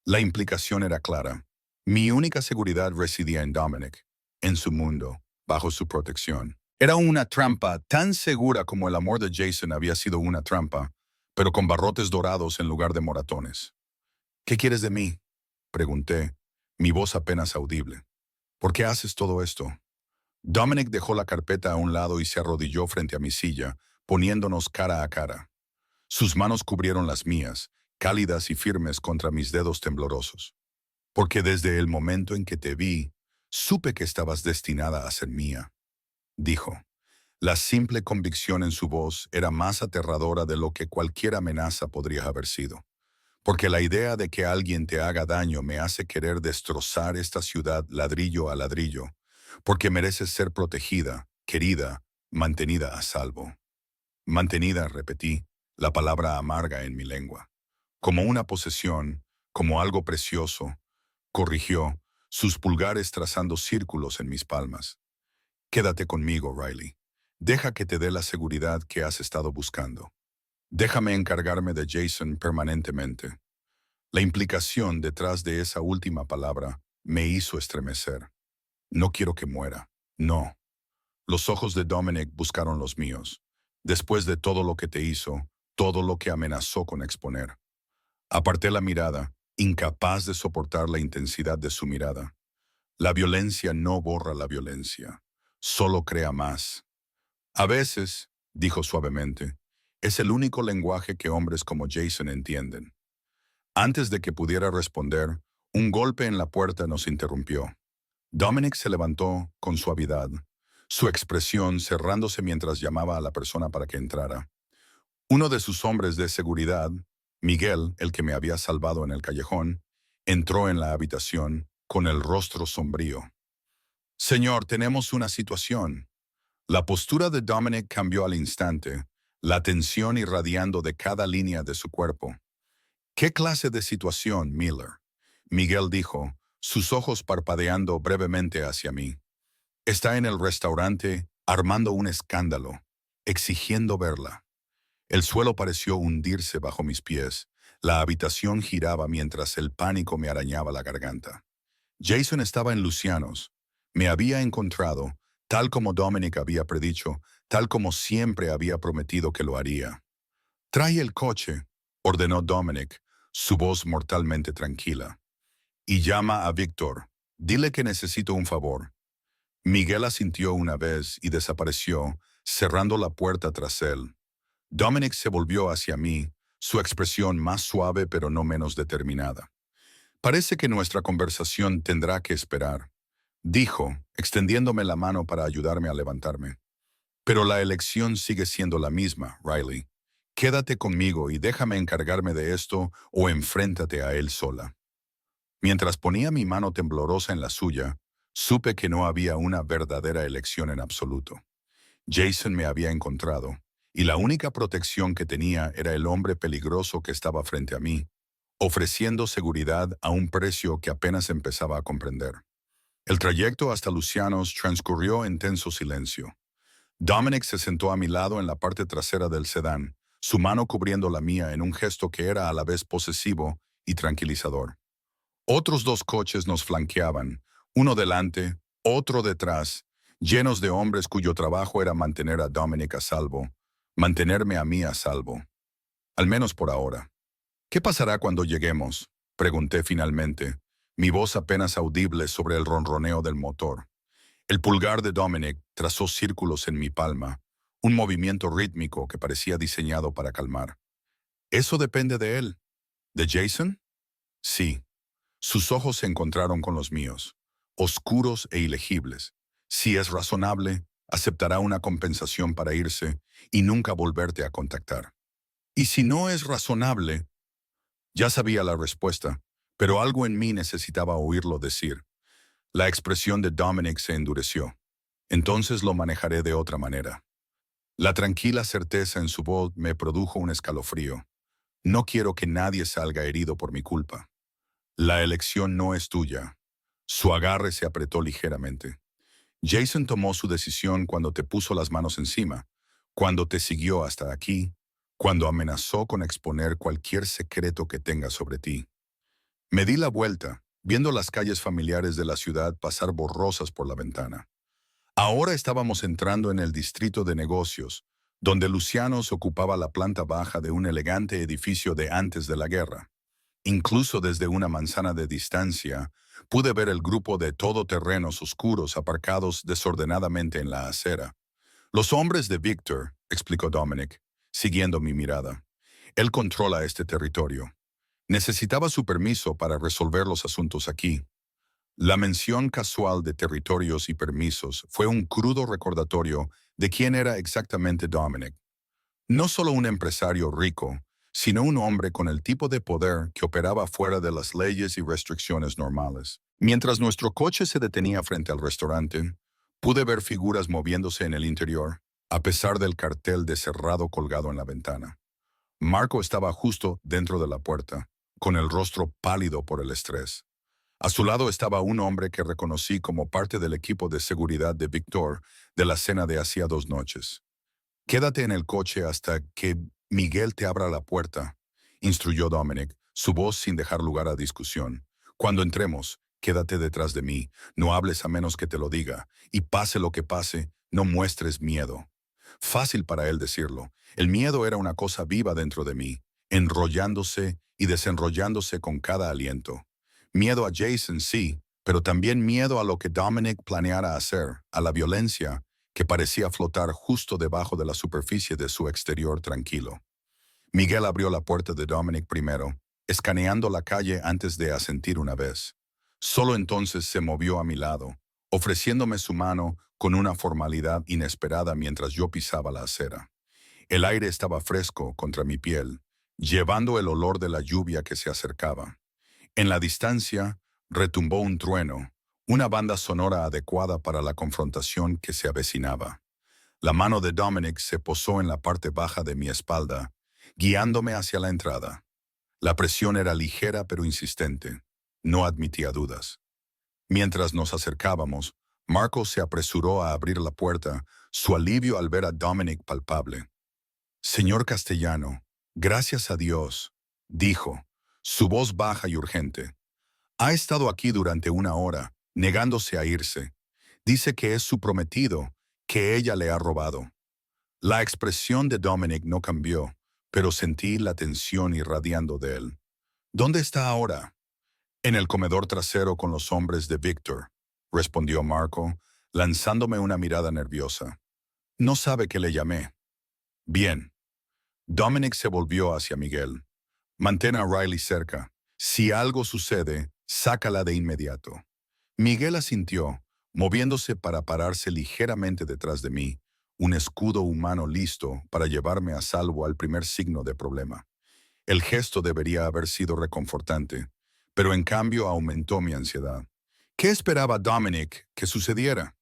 [SPEAKER 1] La implicación era clara. Mi única seguridad residía en Dominic, en su mundo, bajo su protección. Era una trampa tan segura como el amor de Jason había sido una trampa, pero con barrotes dorados en lugar de moratones. ¿Qué quieres de mí? Pregunté, mi voz apenas audible. ¿Por qué haces todo esto? Dominic dejó la carpeta a un lado y se arrodilló frente a mi silla, poniéndonos cara a cara. Sus manos cubrieron las mías, cálidas y firmes contra mis dedos temblorosos. Porque desde el momento en que te vi, supe que estabas destinada a ser mía, dijo. La simple convicción en su voz era más aterradora de lo que cualquier amenaza podría haber sido. Porque la idea de que alguien te haga daño me hace querer destrozar esta ciudad ladrillo a ladrillo. Porque mereces ser protegida, querida, mantenida a salvo. Mantenida, repetí, la palabra amarga en mi lengua. Como una posesión, como algo precioso, corrigió, sus pulgares trazando círculos en mis palmas. Quédate conmigo, Riley. Deja que te dé la seguridad que has estado buscando. Déjame encargarme de Jason permanentemente. La implicación detrás de esa última palabra me hizo estremecer. No quiero que muera. No. Los ojos de Dominic buscaron los míos. Después de todo lo que te hizo, todo lo que amenazó con exponer. Aparté la mirada, incapaz de soportar la intensidad de su mirada. La violencia no borra la violencia, solo crea más. A veces, dijo suavemente, es el único lenguaje que hombres como Jason entienden. Antes de que pudiera responder, un golpe en la puerta nos interrumpió. Dominic se levantó con suavidad, su expresión cerrándose mientras llamaba a la persona para que entrara. Uno de sus hombres de seguridad, Miguel, el que me había salvado en el callejón, entró en la habitación con el rostro sombrío. Señor, tenemos una situación. La postura de Dominic cambió al instante, la tensión irradiando de cada línea de su cuerpo. ¿Qué clase de situación, Miller? Miguel dijo, sus ojos parpadeando brevemente hacia mí. Está en el restaurante, armando un escándalo, exigiendo verla. El suelo pareció hundirse bajo mis pies. La habitación giraba mientras el pánico me arañaba la garganta. Jason estaba en Lucianos. Me había encontrado, tal como Dominic había predicho, tal como siempre había prometido que lo haría. Trae el coche, ordenó Dominic, su voz mortalmente tranquila. Y llama a Víctor. Dile que necesito un favor. Miguel asintió una vez y desapareció, cerrando la puerta tras él. Dominic se volvió hacia mí, su expresión más suave pero no menos determinada. Parece que nuestra conversación tendrá que esperar, dijo, extendiéndome la mano para ayudarme a levantarme. Pero la elección sigue siendo la misma, Riley. Quédate conmigo y déjame encargarme de esto o enfréntate a él sola. Mientras ponía mi mano temblorosa en la suya, supe que no había una verdadera elección en absoluto. Jason me había encontrado, y la única protección que tenía era el hombre peligroso que estaba frente a mí, ofreciendo seguridad a un precio que apenas empezaba a comprender. El trayecto hasta Lucianos transcurrió en tenso silencio. Dominic se sentó a mi lado en la parte trasera del sedán, su mano cubriendo la mía en un gesto que era a la vez posesivo y tranquilizador. Otros dos coches nos flanqueaban, uno delante, otro detrás, llenos de hombres cuyo trabajo era mantener a Dominic a salvo, mantenerme a mí a salvo. Al menos por ahora. ¿Qué pasará cuando lleguemos?, pregunté finalmente, mi voz apenas audible sobre el ronroneo del motor. El pulgar de Dominic trazó círculos en mi palma, un movimiento rítmico que parecía diseñado para calmar. ¿Eso depende de él? ¿De Jason? Sí. Sus ojos se encontraron con los míos, oscuros e ilegibles. Si es razonable, aceptará una compensación para irse y nunca volverte a contactar. Y si no es razonable, ya sabía la respuesta, pero algo en mí necesitaba oírlo decir. La expresión de Dominic se endureció. Entonces lo manejaré de otra manera. La tranquila certeza en su voz me produjo un escalofrío. No quiero que nadie salga herido por mi culpa. La elección no es tuya. Su agarre se apretó ligeramente. Jason tomó su decisión cuando te puso las manos encima, cuando te siguió hasta aquí, cuando amenazó con exponer cualquier secreto que tenga sobre ti. Me di la vuelta, viendo las calles familiares de la ciudad pasar borrosas por la ventana. Ahora estábamos entrando en el distrito de negocios, donde Lucianos ocupaba la planta baja de un elegante edificio de antes de la guerra. Incluso desde una manzana de distancia, pude ver el grupo de todoterrenos oscuros aparcados desordenadamente en la acera. Los hombres de Víctor, explicó Dominic, siguiendo mi mirada. Él controla este territorio. Necesitaba su permiso para resolver los asuntos aquí. La mención casual de territorios y permisos fue un crudo recordatorio de quién era exactamente Dominic. No solo un empresario rico, sino un hombre con el tipo de poder que operaba fuera de las leyes y restricciones normales. Mientras nuestro coche se detenía frente al restaurante, pude ver figuras moviéndose en el interior, a pesar del cartel de cerrado colgado en la ventana. Marco estaba justo dentro de la puerta, con el rostro pálido por el estrés. A su lado estaba un hombre que reconocí como parte del equipo de seguridad de Victor de la cena de hacía 2 noches. «Quédate en el coche hasta que Miguel te abra la puerta», instruyó Dominic, su voz sin dejar lugar a discusión. «Cuando entremos, quédate detrás de mí, no hables a menos que te lo diga, y pase lo que pase, no muestres miedo». Fácil para él decirlo. El miedo era una cosa viva dentro de mí, enrollándose y desenrollándose con cada aliento. Miedo a Jason, sí, pero también miedo a lo que Dominic planeara hacer, a la violencia que parecía flotar justo debajo de la superficie de su exterior tranquilo. Miguel abrió la puerta de Dominic primero, escaneando la calle antes de asentir una vez. Solo entonces se movió a mi lado, ofreciéndome su mano con una formalidad inesperada mientras yo pisaba la acera. El aire estaba fresco contra mi piel, llevando el olor de la lluvia que se acercaba. En la distancia, retumbó un trueno, una banda sonora adecuada para la confrontación que se avecinaba. La mano de Dominic se posó en la parte baja de mi espalda, guiándome hacia la entrada. La presión era ligera pero insistente. No admitía dudas. Mientras nos acercábamos, Marco se apresuró a abrir la puerta, su alivio al ver a Dominic palpable. «Señor Castellano, gracias a Dios», dijo, su voz baja y urgente. «Ha estado aquí durante 1 hora, negándose a irse. Dice que es su prometido, que ella le ha robado». La expresión de Dominic no cambió, pero sentí la tensión irradiando de él. «¿Dónde está ahora?» «En el comedor trasero con los hombres de Victor», respondió Marco, lanzándome una mirada nerviosa. «No sabe que le llamé». «Bien». Dominic se volvió hacia Miguel. «Mantén a Riley cerca. Si algo sucede, sácala de inmediato». Miguel asintió, moviéndose para pararse ligeramente detrás de mí, un escudo humano listo para llevarme a salvo al primer signo de problema. El gesto debería haber sido reconfortante, pero en cambio aumentó mi ansiedad. ¿Qué esperaba Dominic que sucediera?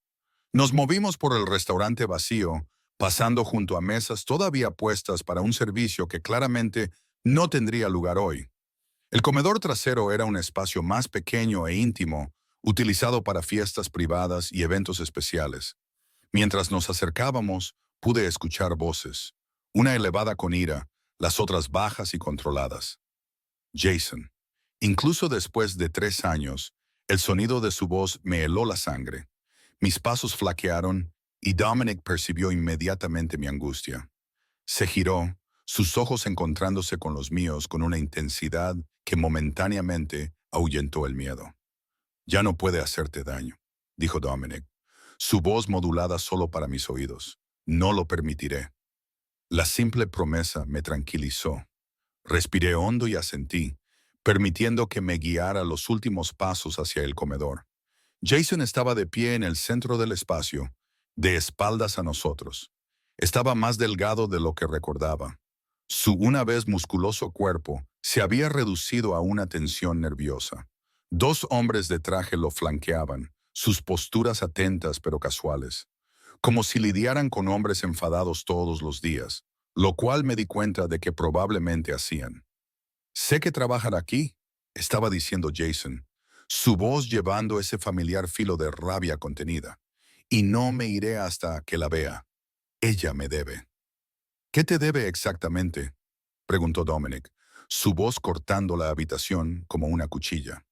[SPEAKER 1] Nos movimos por el restaurante vacío, pasando junto a mesas todavía puestas para un servicio que claramente no tendría lugar hoy. El comedor trasero era un espacio más pequeño e íntimo, utilizado para fiestas privadas y eventos especiales. Mientras nos acercábamos, pude escuchar voces, una elevada con ira, las otras bajas y controladas. Jason. Incluso después de 3 años, el sonido de su voz me heló la sangre. Mis pasos flaquearon y Dominic percibió inmediatamente mi angustia. Se giró, sus ojos encontrándose con los míos con una intensidad que momentáneamente ahuyentó el miedo. «Ya no puede hacerte daño», dijo Dominic, su voz modulada solo para mis oídos. «No lo permitiré». La simple promesa me tranquilizó. Respiré hondo y asentí, permitiendo que me guiara los últimos pasos hacia el comedor. Jason estaba de pie en el centro del espacio, de espaldas a nosotros. Estaba más delgado de lo que recordaba. Su una vez musculoso cuerpo se había reducido a una tensión nerviosa. 2 hombres de traje lo flanqueaban, sus posturas atentas pero casuales, como si lidiaran con hombres enfadados todos los días, lo cual me di cuenta de que probablemente hacían. «Sé que trabajan aquí», estaba diciendo Jason, su voz llevando ese familiar filo de rabia contenida. «Y no me iré hasta que la vea. Ella me debe». «¿Qué te debe exactamente?», preguntó Dominic, su voz cortando la habitación como una cuchilla.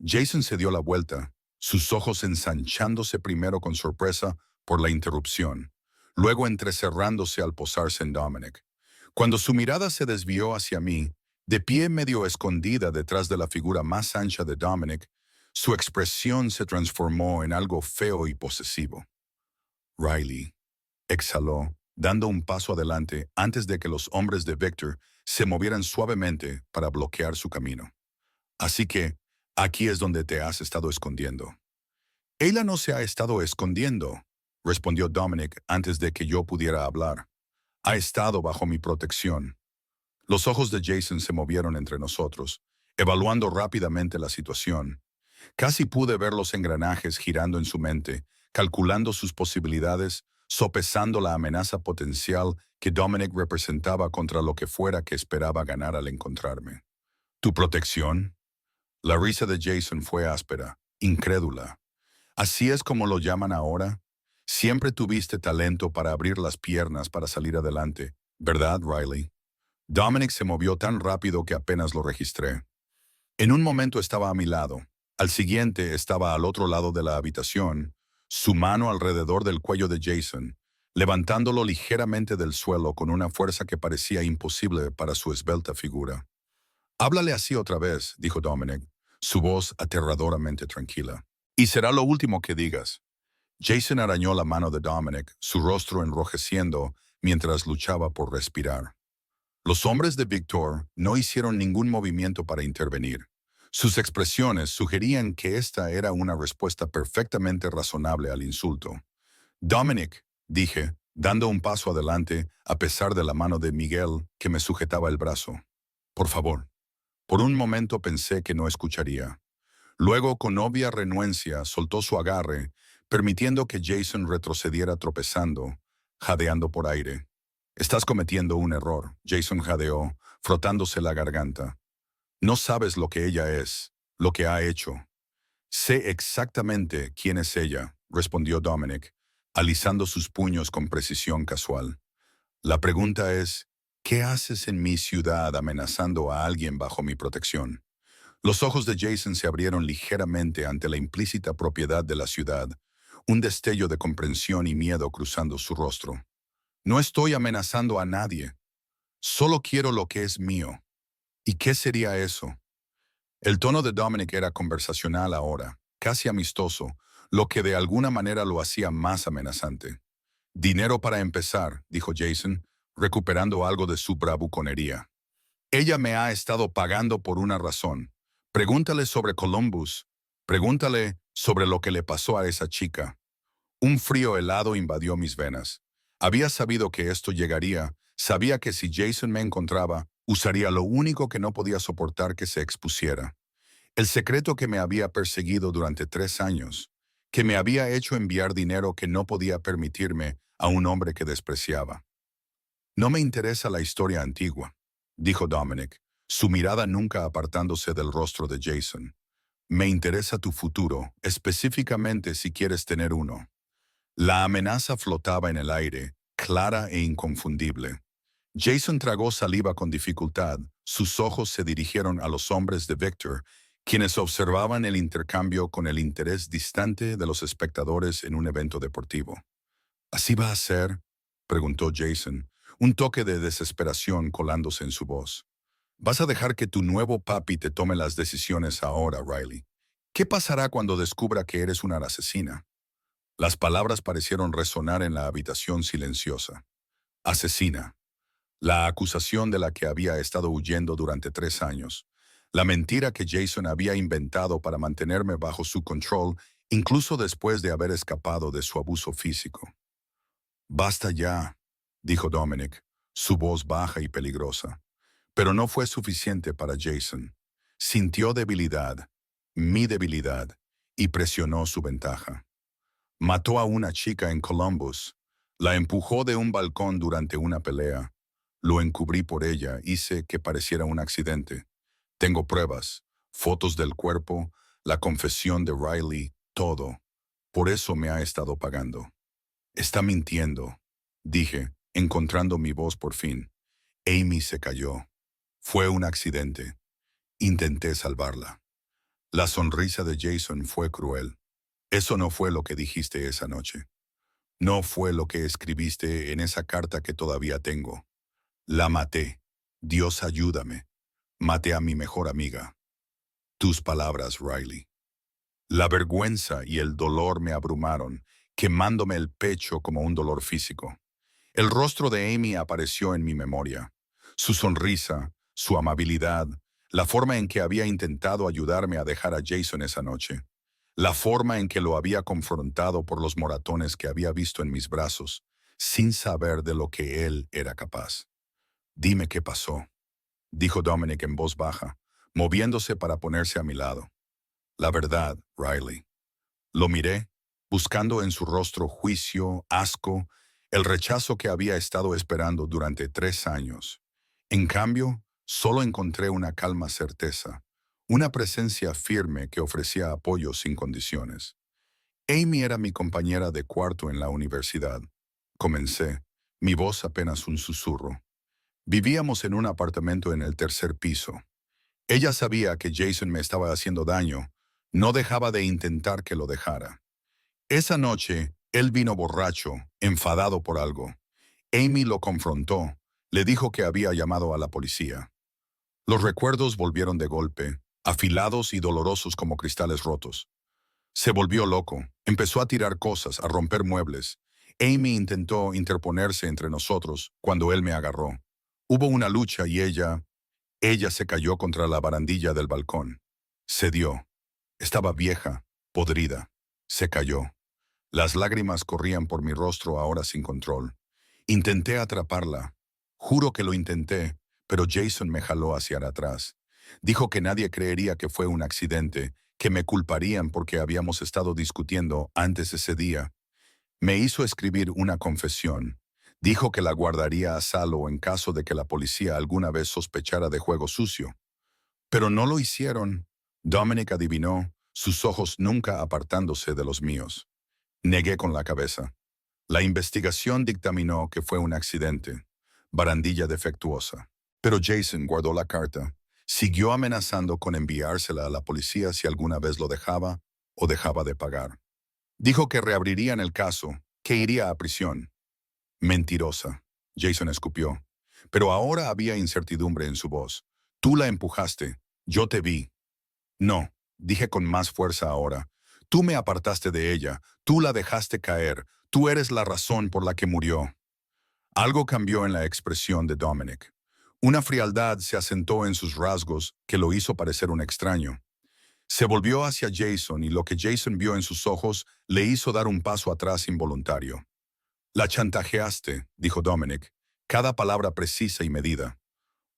[SPEAKER 1] Jason se dio la vuelta, sus ojos ensanchándose primero con sorpresa por la interrupción, luego entrecerrándose al posarse en Dominic. Cuando su mirada se desvió hacia mí, de pie medio escondida detrás de la figura más ancha de Dominic, su expresión se transformó en algo feo y posesivo. «Riley», exhaló, dando un paso adelante antes de que los hombres de Victor se movieran suavemente para bloquear su camino. «Así que, aquí es donde te has estado escondiendo». «Ella no se ha estado escondiendo», respondió Dominic antes de que yo pudiera hablar. «Ha estado bajo mi protección». Los ojos de Jason se movieron entre nosotros, evaluando rápidamente la situación. Casi pude ver los engranajes girando en su mente, calculando sus posibilidades, sopesando la amenaza potencial que Dominic representaba contra lo que fuera que esperaba ganar al encontrarme. «¿Tu protección?». La risa de Jason fue áspera, incrédula. ¿Así es como lo llaman ahora? Siempre tuviste talento para abrir las piernas para salir adelante, ¿verdad, Riley? Dominic se movió tan rápido que apenas lo registré. En un momento estaba a mi lado. Al siguiente estaba al otro lado de la habitación, su mano alrededor del cuello de Jason, levantándolo ligeramente del suelo con una fuerza que parecía imposible para su esbelta figura. «Háblale así otra vez», dijo Dominic, su voz aterradoramente tranquila. «Y será lo último que digas». Jason arañó la mano de Dominic, su rostro enrojeciendo mientras luchaba por respirar. Los hombres de Victor no hicieron ningún movimiento para intervenir. Sus expresiones sugerían que esta era una respuesta perfectamente razonable al insulto. «Dominic», dije, dando un paso adelante a pesar de la mano de Miguel que me sujetaba el brazo. «Por favor». Por un momento pensé que no escucharía. Luego, con obvia renuencia, soltó su agarre, permitiendo que Jason retrocediera tropezando, jadeando por aire. «Estás cometiendo un error», Jason jadeó, frotándose la garganta. «No sabes lo que ella es, lo que ha hecho». «Sé exactamente quién es ella», respondió Dominic, alisando sus puños con precisión casual. «La pregunta es, ¿qué haces en mi ciudad amenazando a alguien bajo mi protección?» Los ojos de Jason se abrieron ligeramente ante la implícita propiedad de la ciudad, un destello de comprensión y miedo cruzando su rostro. «No estoy amenazando a nadie. Solo quiero lo que es mío». «¿Y qué sería eso?» El tono de Dominic era conversacional ahora, casi amistoso, lo que de alguna manera lo hacía más amenazante. «Dinero para empezar», dijo Jason, recuperando algo de su bravuconería. «Ella me ha estado pagando por una razón. Pregúntale sobre Columbus. Pregúntale sobre lo que le pasó a esa chica». Un frío helado invadió mis venas. Había sabido que esto llegaría, sabía que si Jason me encontraba, usaría lo único que no podía soportar que se expusiera. El secreto que me había perseguido durante 3 años, que me había hecho enviar dinero que no podía permitirme a un hombre que despreciaba. «No me interesa la historia antigua», dijo Dominic, su mirada nunca apartándose del rostro de Jason. «Me interesa tu futuro, específicamente si quieres tener uno». La amenaza flotaba en el aire, clara e inconfundible. Jason tragó saliva con dificultad. Sus ojos se dirigieron a los hombres de Victor, quienes observaban el intercambio con el interés distante de los espectadores en un evento deportivo. «¿Así va a ser?», preguntó Jason, un toque de desesperación colándose en su voz. «¿Vas a dejar que tu nuevo papi te tome las decisiones ahora, Riley? ¿Qué pasará cuando descubra que eres una asesina?» Las palabras parecieron resonar en la habitación silenciosa. «Asesina». La acusación de la que había estado huyendo durante 3 años. La mentira que Jason había inventado para mantenerme bajo su control, incluso después de haber escapado de su abuso físico. «Basta ya», dijo Dominic, su voz baja y peligrosa. Pero no fue suficiente para Jason. Sintió debilidad, mi debilidad, y presionó su ventaja. «Mató a una chica en Columbus. La empujó de un balcón durante una pelea. Lo encubrí por ella, hice que pareciera un accidente. Tengo pruebas, fotos del cuerpo, la confesión de Riley, todo. Por eso me ha estado pagando». «Está mintiendo», dije, encontrando mi voz por fin. «Amy se cayó. Fue un accidente. Intenté salvarla». La sonrisa de Jason fue cruel. «Eso no fue lo que dijiste esa noche. No fue lo que escribiste en esa carta que todavía tengo. La maté. Dios ayúdame. Maté a mi mejor amiga». Tus palabras, Riley. La vergüenza y el dolor me abrumaron, quemándome el pecho como un dolor físico. El rostro de Amy apareció en mi memoria. Su sonrisa, su amabilidad, la forma en que había intentado ayudarme a dejar a Jason esa noche. La forma en que lo había confrontado por los moratones que había visto en mis brazos, sin saber de lo que él era capaz. «Dime qué pasó», dijo Dominic en voz baja, moviéndose para ponerse a mi lado. «La verdad, Riley». Lo miré, buscando en su rostro juicio, asco, el rechazo que había estado esperando durante 3 años. En cambio, solo encontré una calma certeza, Una presencia firme que ofrecía apoyo sin condiciones. Amy era mi compañera de cuarto en la universidad. Comencé, mi voz apenas un susurro. Vivíamos en un apartamento en el tercer piso. Ella sabía que Jason me estaba haciendo daño. No dejaba de intentar que lo dejara. Esa noche, él vino borracho, enfadado por algo. Amy lo confrontó. Le dijo que había llamado a la policía. Los recuerdos volvieron de golpe, afilados y dolorosos como cristales rotos. Se volvió loco, empezó a tirar cosas, a romper muebles. Amy intentó interponerse entre nosotros cuando él me agarró. Hubo una lucha y ella se cayó contra la barandilla del balcón. Cedió. Estaba vieja, podrida. Se cayó. Las lágrimas corrían por mi rostro ahora sin control. Intenté atraparla. Juro que lo intenté, pero Jason me jaló hacia atrás. Dijo que nadie creería que fue un accidente, que me culparían porque habíamos estado discutiendo antes ese día. Me hizo escribir una confesión. Dijo que la guardaría a salvo en caso de que la policía alguna vez sospechara de juego sucio. Pero no lo hicieron. Dominic adivinó, sus ojos nunca apartándose de los míos. Negué con la cabeza. La investigación dictaminó que fue un accidente, barandilla defectuosa. Pero Jason guardó la carta. Siguió amenazando con enviársela a la policía si alguna vez lo dejaba o dejaba de pagar. Dijo que reabrirían el caso, que iría a prisión. Mentirosa. Jason escupió. Pero ahora había incertidumbre en su voz. Tú la empujaste. Yo te vi. No, dije con más fuerza ahora. Tú me apartaste de ella. Tú la dejaste caer. Tú eres la razón por la que murió. Algo cambió en la expresión de Dominic. Una frialdad se asentó en sus rasgos que lo hizo parecer un extraño. Se volvió hacia Jason y lo que Jason vio en sus ojos le hizo dar un paso atrás involuntario. La chantajeaste, dijo Dominic, cada palabra precisa y medida.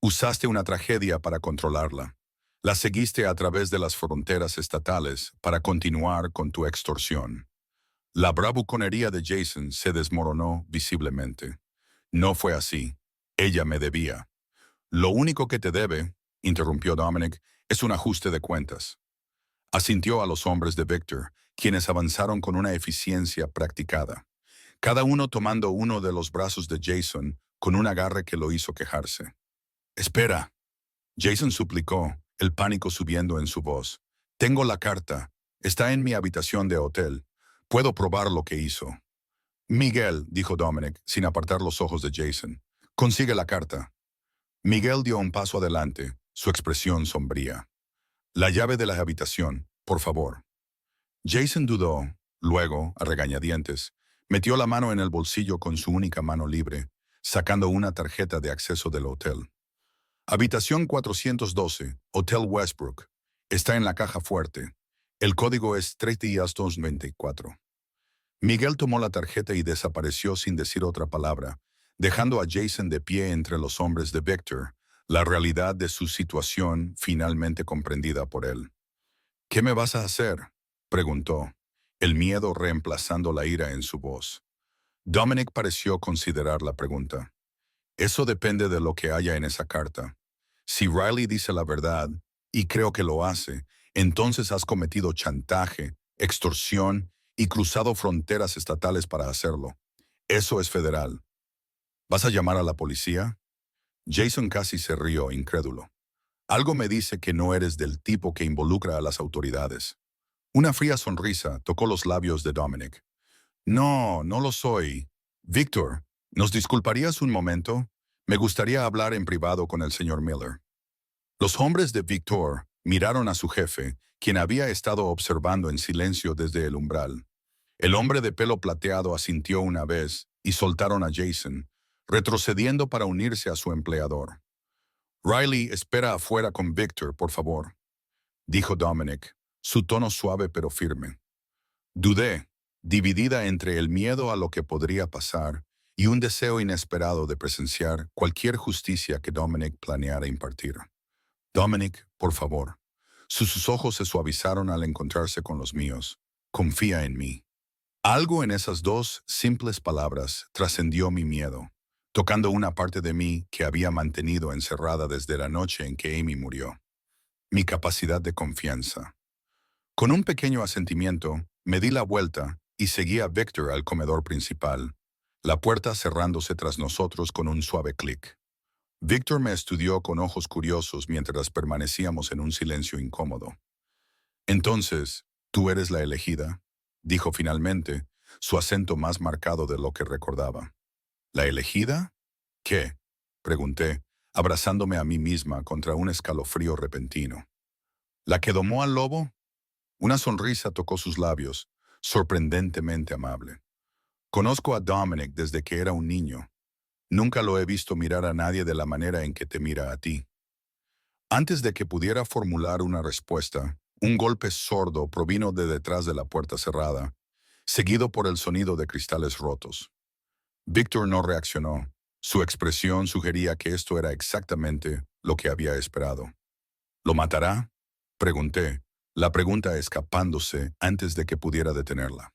[SPEAKER 1] Usaste una tragedia para controlarla. La seguiste a través de las fronteras estatales para continuar con tu extorsión. La bravuconería de Jason se desmoronó visiblemente. No fue así. Ella me debía. Lo único que te debe, interrumpió Dominic, es un ajuste de cuentas. Asintió a los hombres de Victor, quienes avanzaron con una eficiencia practicada, cada uno tomando uno de los brazos de Jason con un agarre que lo hizo quejarse. «Espera», Jason suplicó, el pánico subiendo en su voz. «Tengo la carta. Está en mi habitación de hotel. Puedo probar lo que hizo». «Miguel», dijo Dominic, sin apartar los ojos de Jason. «Consigue la carta». Miguel dio un paso adelante, su expresión sombría. «La llave de la habitación, por favor». Jason dudó, luego, a regañadientes, metió la mano en el bolsillo con su única mano libre, sacando una tarjeta de acceso del hotel. «Habitación 412, Hotel Westbrook. Está en la caja fuerte. El código es 3 días 224». Miguel tomó la tarjeta y desapareció sin decir otra palabra, dejando a Jason de pie entre los hombres de Victor, la realidad de su situación finalmente comprendida por él. «¿Qué me vas a hacer?», preguntó, el miedo reemplazando la ira en su voz. Dominic pareció considerar la pregunta. «Eso depende de lo que haya en esa carta. Si Riley dice la verdad, y creo que lo hace, entonces has cometido chantaje, extorsión y cruzado fronteras estatales para hacerlo. Eso es federal. ¿Vas a llamar a la policía?». Jason casi se rió, incrédulo. «Algo me dice que no eres del tipo que involucra a las autoridades». Una fría sonrisa tocó los labios de Dominic. «No, no lo soy. Victor, ¿nos disculparías un momento? Me gustaría hablar en privado con el señor Miller». Los hombres de Victor miraron a su jefe, quien había estado observando en silencio desde el umbral. El hombre de pelo plateado asintió una vez y soltaron a Jason, retrocediendo para unirse a su empleador. «Riley, espera afuera con Victor, por favor», dijo Dominic, su tono suave pero firme. Dudé, dividida entre el miedo a lo que podría pasar y un deseo inesperado de presenciar cualquier justicia que Dominic planeara impartir. «Dominic, por favor». Sus ojos se suavizaron al encontrarse con los míos. «Confía en mí». Algo en esas dos simples palabras trascendió mi miedo, tocando una parte de mí que había mantenido encerrada desde la noche en que Amy murió. mi capacidad de confianza. Con un pequeño asentimiento, me di la vuelta y seguí a Victor al comedor principal, la puerta cerrándose tras nosotros con un suave clic. Victor me estudió con ojos curiosos mientras permanecíamos en un silencio incómodo. Entonces, ¿tú eres la elegida?, dijo finalmente, su acento más marcado de lo que recordaba. ¿La elegida? ¿Qué?, pregunté, abrazándome a mí misma contra un escalofrío repentino. ¿La que domó al lobo? Una sonrisa tocó sus labios, sorprendentemente amable. Conozco a Dominic desde que era un niño. Nunca lo he visto mirar a nadie de la manera en que te mira a ti. Antes de que pudiera formular una respuesta, un golpe sordo provino de detrás de la puerta cerrada, seguido por el sonido de cristales rotos. Víctor no reaccionó. Su expresión sugería que esto era exactamente lo que había esperado. ¿Lo matará?, pregunté, la pregunta escapándose antes de que pudiera detenerla.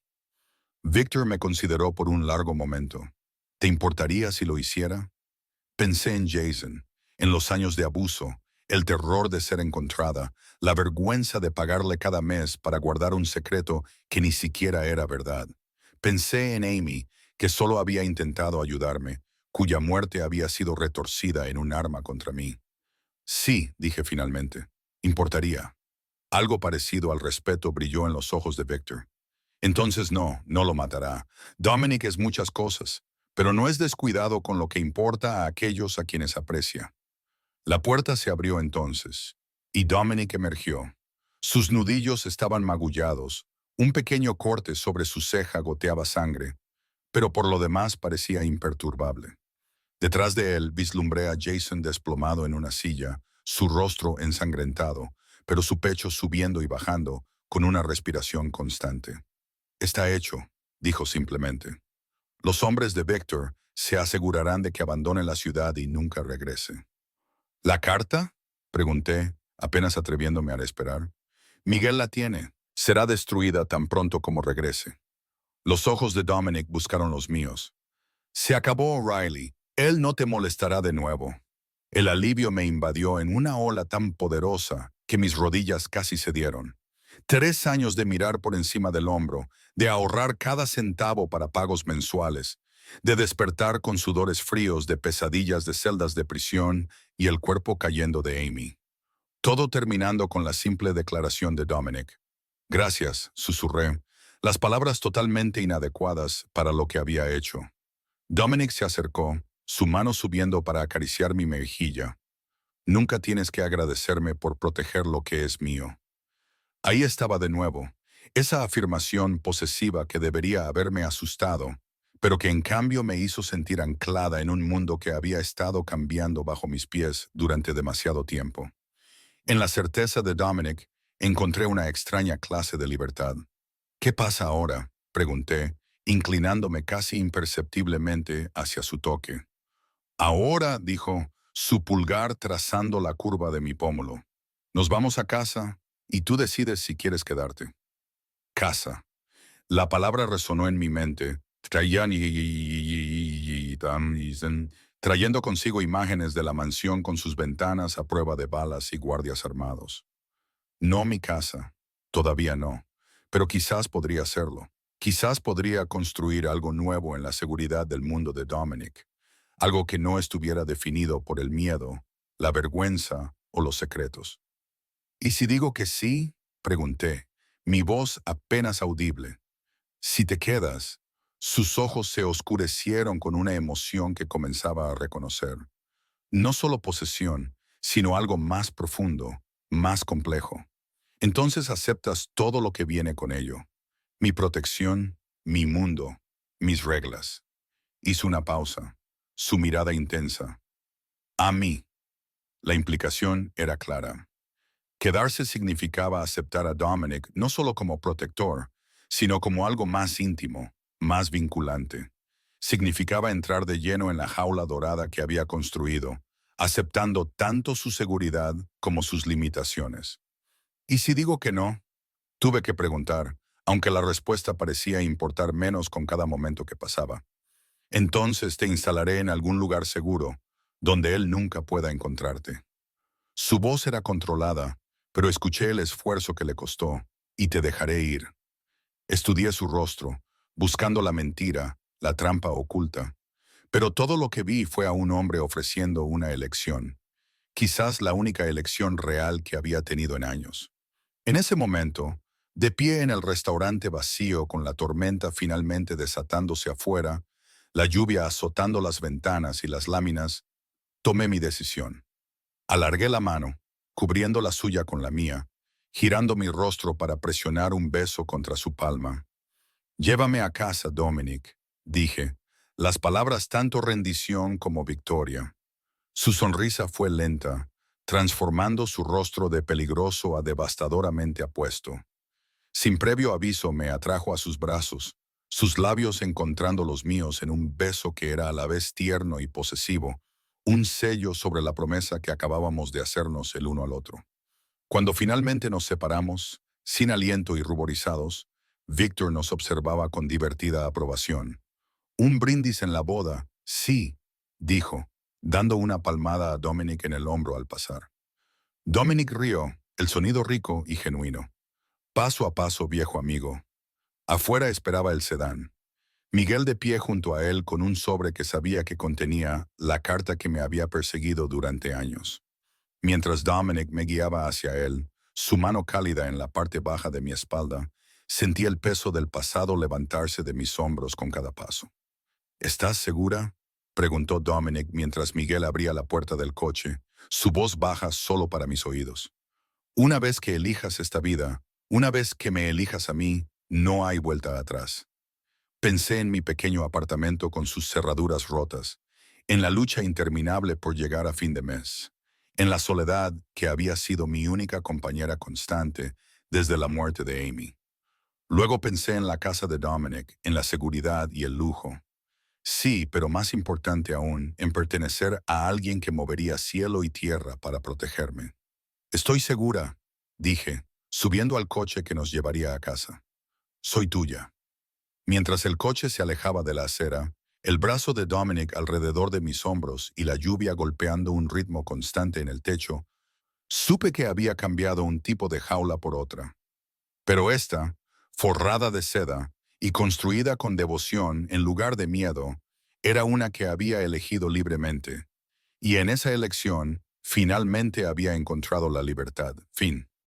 [SPEAKER 1] Víctor me consideró por un largo momento. ¿Te importaría si lo hiciera? Pensé en Jason, en los años de abuso, el terror de ser encontrada, la vergüenza de pagarle cada mes para guardar un secreto que ni siquiera era verdad. Pensé en Amy, que solo había intentado ayudarme, cuya muerte había sido retorcida en un arma contra mí. Sí, dije finalmente, importaría. Algo parecido al respeto brilló en los ojos de Victor. Entonces no lo matará. Dominic es muchas cosas, pero no es descuidado con lo que importa a aquellos a quienes aprecia. La puerta se abrió entonces, y Dominic emergió. Sus nudillos estaban magullados, un pequeño corte sobre su ceja goteaba sangre, pero por lo demás parecía imperturbable. Detrás de él vislumbré a Jason desplomado en una silla, su rostro ensangrentado, pero su pecho subiendo y bajando, con una respiración constante. Está hecho, dijo simplemente. Los hombres de Victor se asegurarán de que abandone la ciudad y nunca regrese. ¿La carta?, pregunté, apenas atreviéndome a esperar. Miguel la tiene. Será destruida tan pronto como regrese. Los ojos de Dominic buscaron los míos. Se acabó, O'Reilly. Él no te molestará de nuevo. El alivio me invadió en una ola tan poderosa que mis rodillas casi cedieron. 3 años de mirar por encima del hombro, de ahorrar cada centavo para pagos mensuales, de despertar con sudores fríos de pesadillas de celdas de prisión y el cuerpo cayendo de Amy. Todo terminando con la simple declaración de Dominic. Gracias, susurré, las palabras totalmente inadecuadas para lo que había hecho. Dominic se acercó, su mano subiendo para acariciar mi mejilla. Nunca tienes que agradecerme por proteger lo que es mío. Ahí estaba de nuevo, esa afirmación posesiva que debería haberme asustado, pero que en cambio me hizo sentir anclada en un mundo que había estado cambiando bajo mis pies durante demasiado tiempo. En la certeza de Dominic, encontré una extraña clase de libertad. ¿Qué pasa ahora?, pregunté, inclinándome casi imperceptiblemente hacia su toque. Ahora, dijo, su pulgar trazando la curva de mi pómulo. Nos vamos a casa y tú decides si quieres quedarte. Casa. La palabra resonó en mi mente, trayendo consigo imágenes de la mansión con sus ventanas a prueba de balas y guardias armados. No mi casa, todavía no, pero quizás podría hacerlo. Quizás podría construir algo nuevo en la seguridad del mundo de Dominic, algo que no estuviera definido por el miedo, la vergüenza o los secretos. ¿Y si digo que sí?, pregunté, mi voz apenas audible. Si te quedas. Sus ojos se oscurecieron con una emoción que comenzaba a reconocer. No solo posesión, sino algo más profundo, más complejo. Entonces aceptas todo lo que viene con ello. Mi protección, mi mundo, mis reglas. Hizo una pausa, su mirada intensa. A mí. La implicación era clara. Quedarse significaba aceptar a Dominic no solo como protector, sino como algo más íntimo, más vinculante. Significaba entrar de lleno en la jaula dorada que había construido, aceptando tanto su seguridad como sus limitaciones. ¿Y si digo que no? Tuve que preguntar, aunque la respuesta parecía importar menos con cada momento que pasaba. Entonces te instalaré en algún lugar seguro, donde él nunca pueda encontrarte. Su voz era controlada, pero escuché el esfuerzo que le costó, y te dejaré ir. Estudié su rostro, buscando la mentira, la trampa oculta. Pero todo lo que vi fue a un hombre ofreciendo una elección, quizás la única elección real que había tenido en años. En ese momento, de pie en el restaurante vacío con la tormenta finalmente desatándose afuera, la lluvia azotando las ventanas y las láminas, tomé mi decisión. Alargué la mano, cubriendo la suya con la mía, girando mi rostro para presionar un beso contra su palma. Llévame a casa, Dominic, dije, las palabras tanto rendición como victoria. Su sonrisa fue lenta, transformando su rostro de peligroso a devastadoramente apuesto. Sin previo aviso me atrajo a sus brazos, sus labios encontrando los míos en un beso que era a la vez tierno y posesivo, un sello sobre la promesa que acabábamos de hacernos el uno al otro. Cuando finalmente nos separamos, sin aliento y ruborizados, Víctor nos observaba con divertida aprobación. Un brindis en la boda, sí, dijo, dando una palmada a Dominic en el hombro al pasar. Dominic rió, el sonido rico y genuino. Paso a paso, viejo amigo. Afuera esperaba el sedán. Miguel de pie junto a él con un sobre que sabía que contenía la carta que me había perseguido durante años. Mientras Dominic me guiaba hacia él, su mano cálida en la parte baja de mi espalda, sentí el peso del pasado levantarse de mis hombros con cada paso. ¿Estás segura?, preguntó Dominic mientras Miguel abría la puerta del coche, su voz baja solo para mis oídos. Una vez que elijas esta vida, una vez que me elijas a mí, no hay vuelta atrás. Pensé en mi pequeño apartamento con sus cerraduras rotas, en la lucha interminable por llegar a fin de mes, en la soledad que había sido mi única compañera constante desde la muerte de Amy. Luego pensé en la casa de Dominic, en la seguridad y el lujo. Sí, pero más importante aún, en pertenecer a alguien que movería cielo y tierra para protegerme. Estoy segura, dije, subiendo al coche que nos llevaría a casa. Soy tuya. Mientras el coche se alejaba de la acera, el brazo de Dominic alrededor de mis hombros y la lluvia golpeando un ritmo constante en el techo, supe que había cambiado un tipo de jaula por otra. Pero esta, forrada de seda y construida con devoción en lugar de miedo, era una que había elegido libremente. Y en esa elección, finalmente había encontrado la libertad. Fin.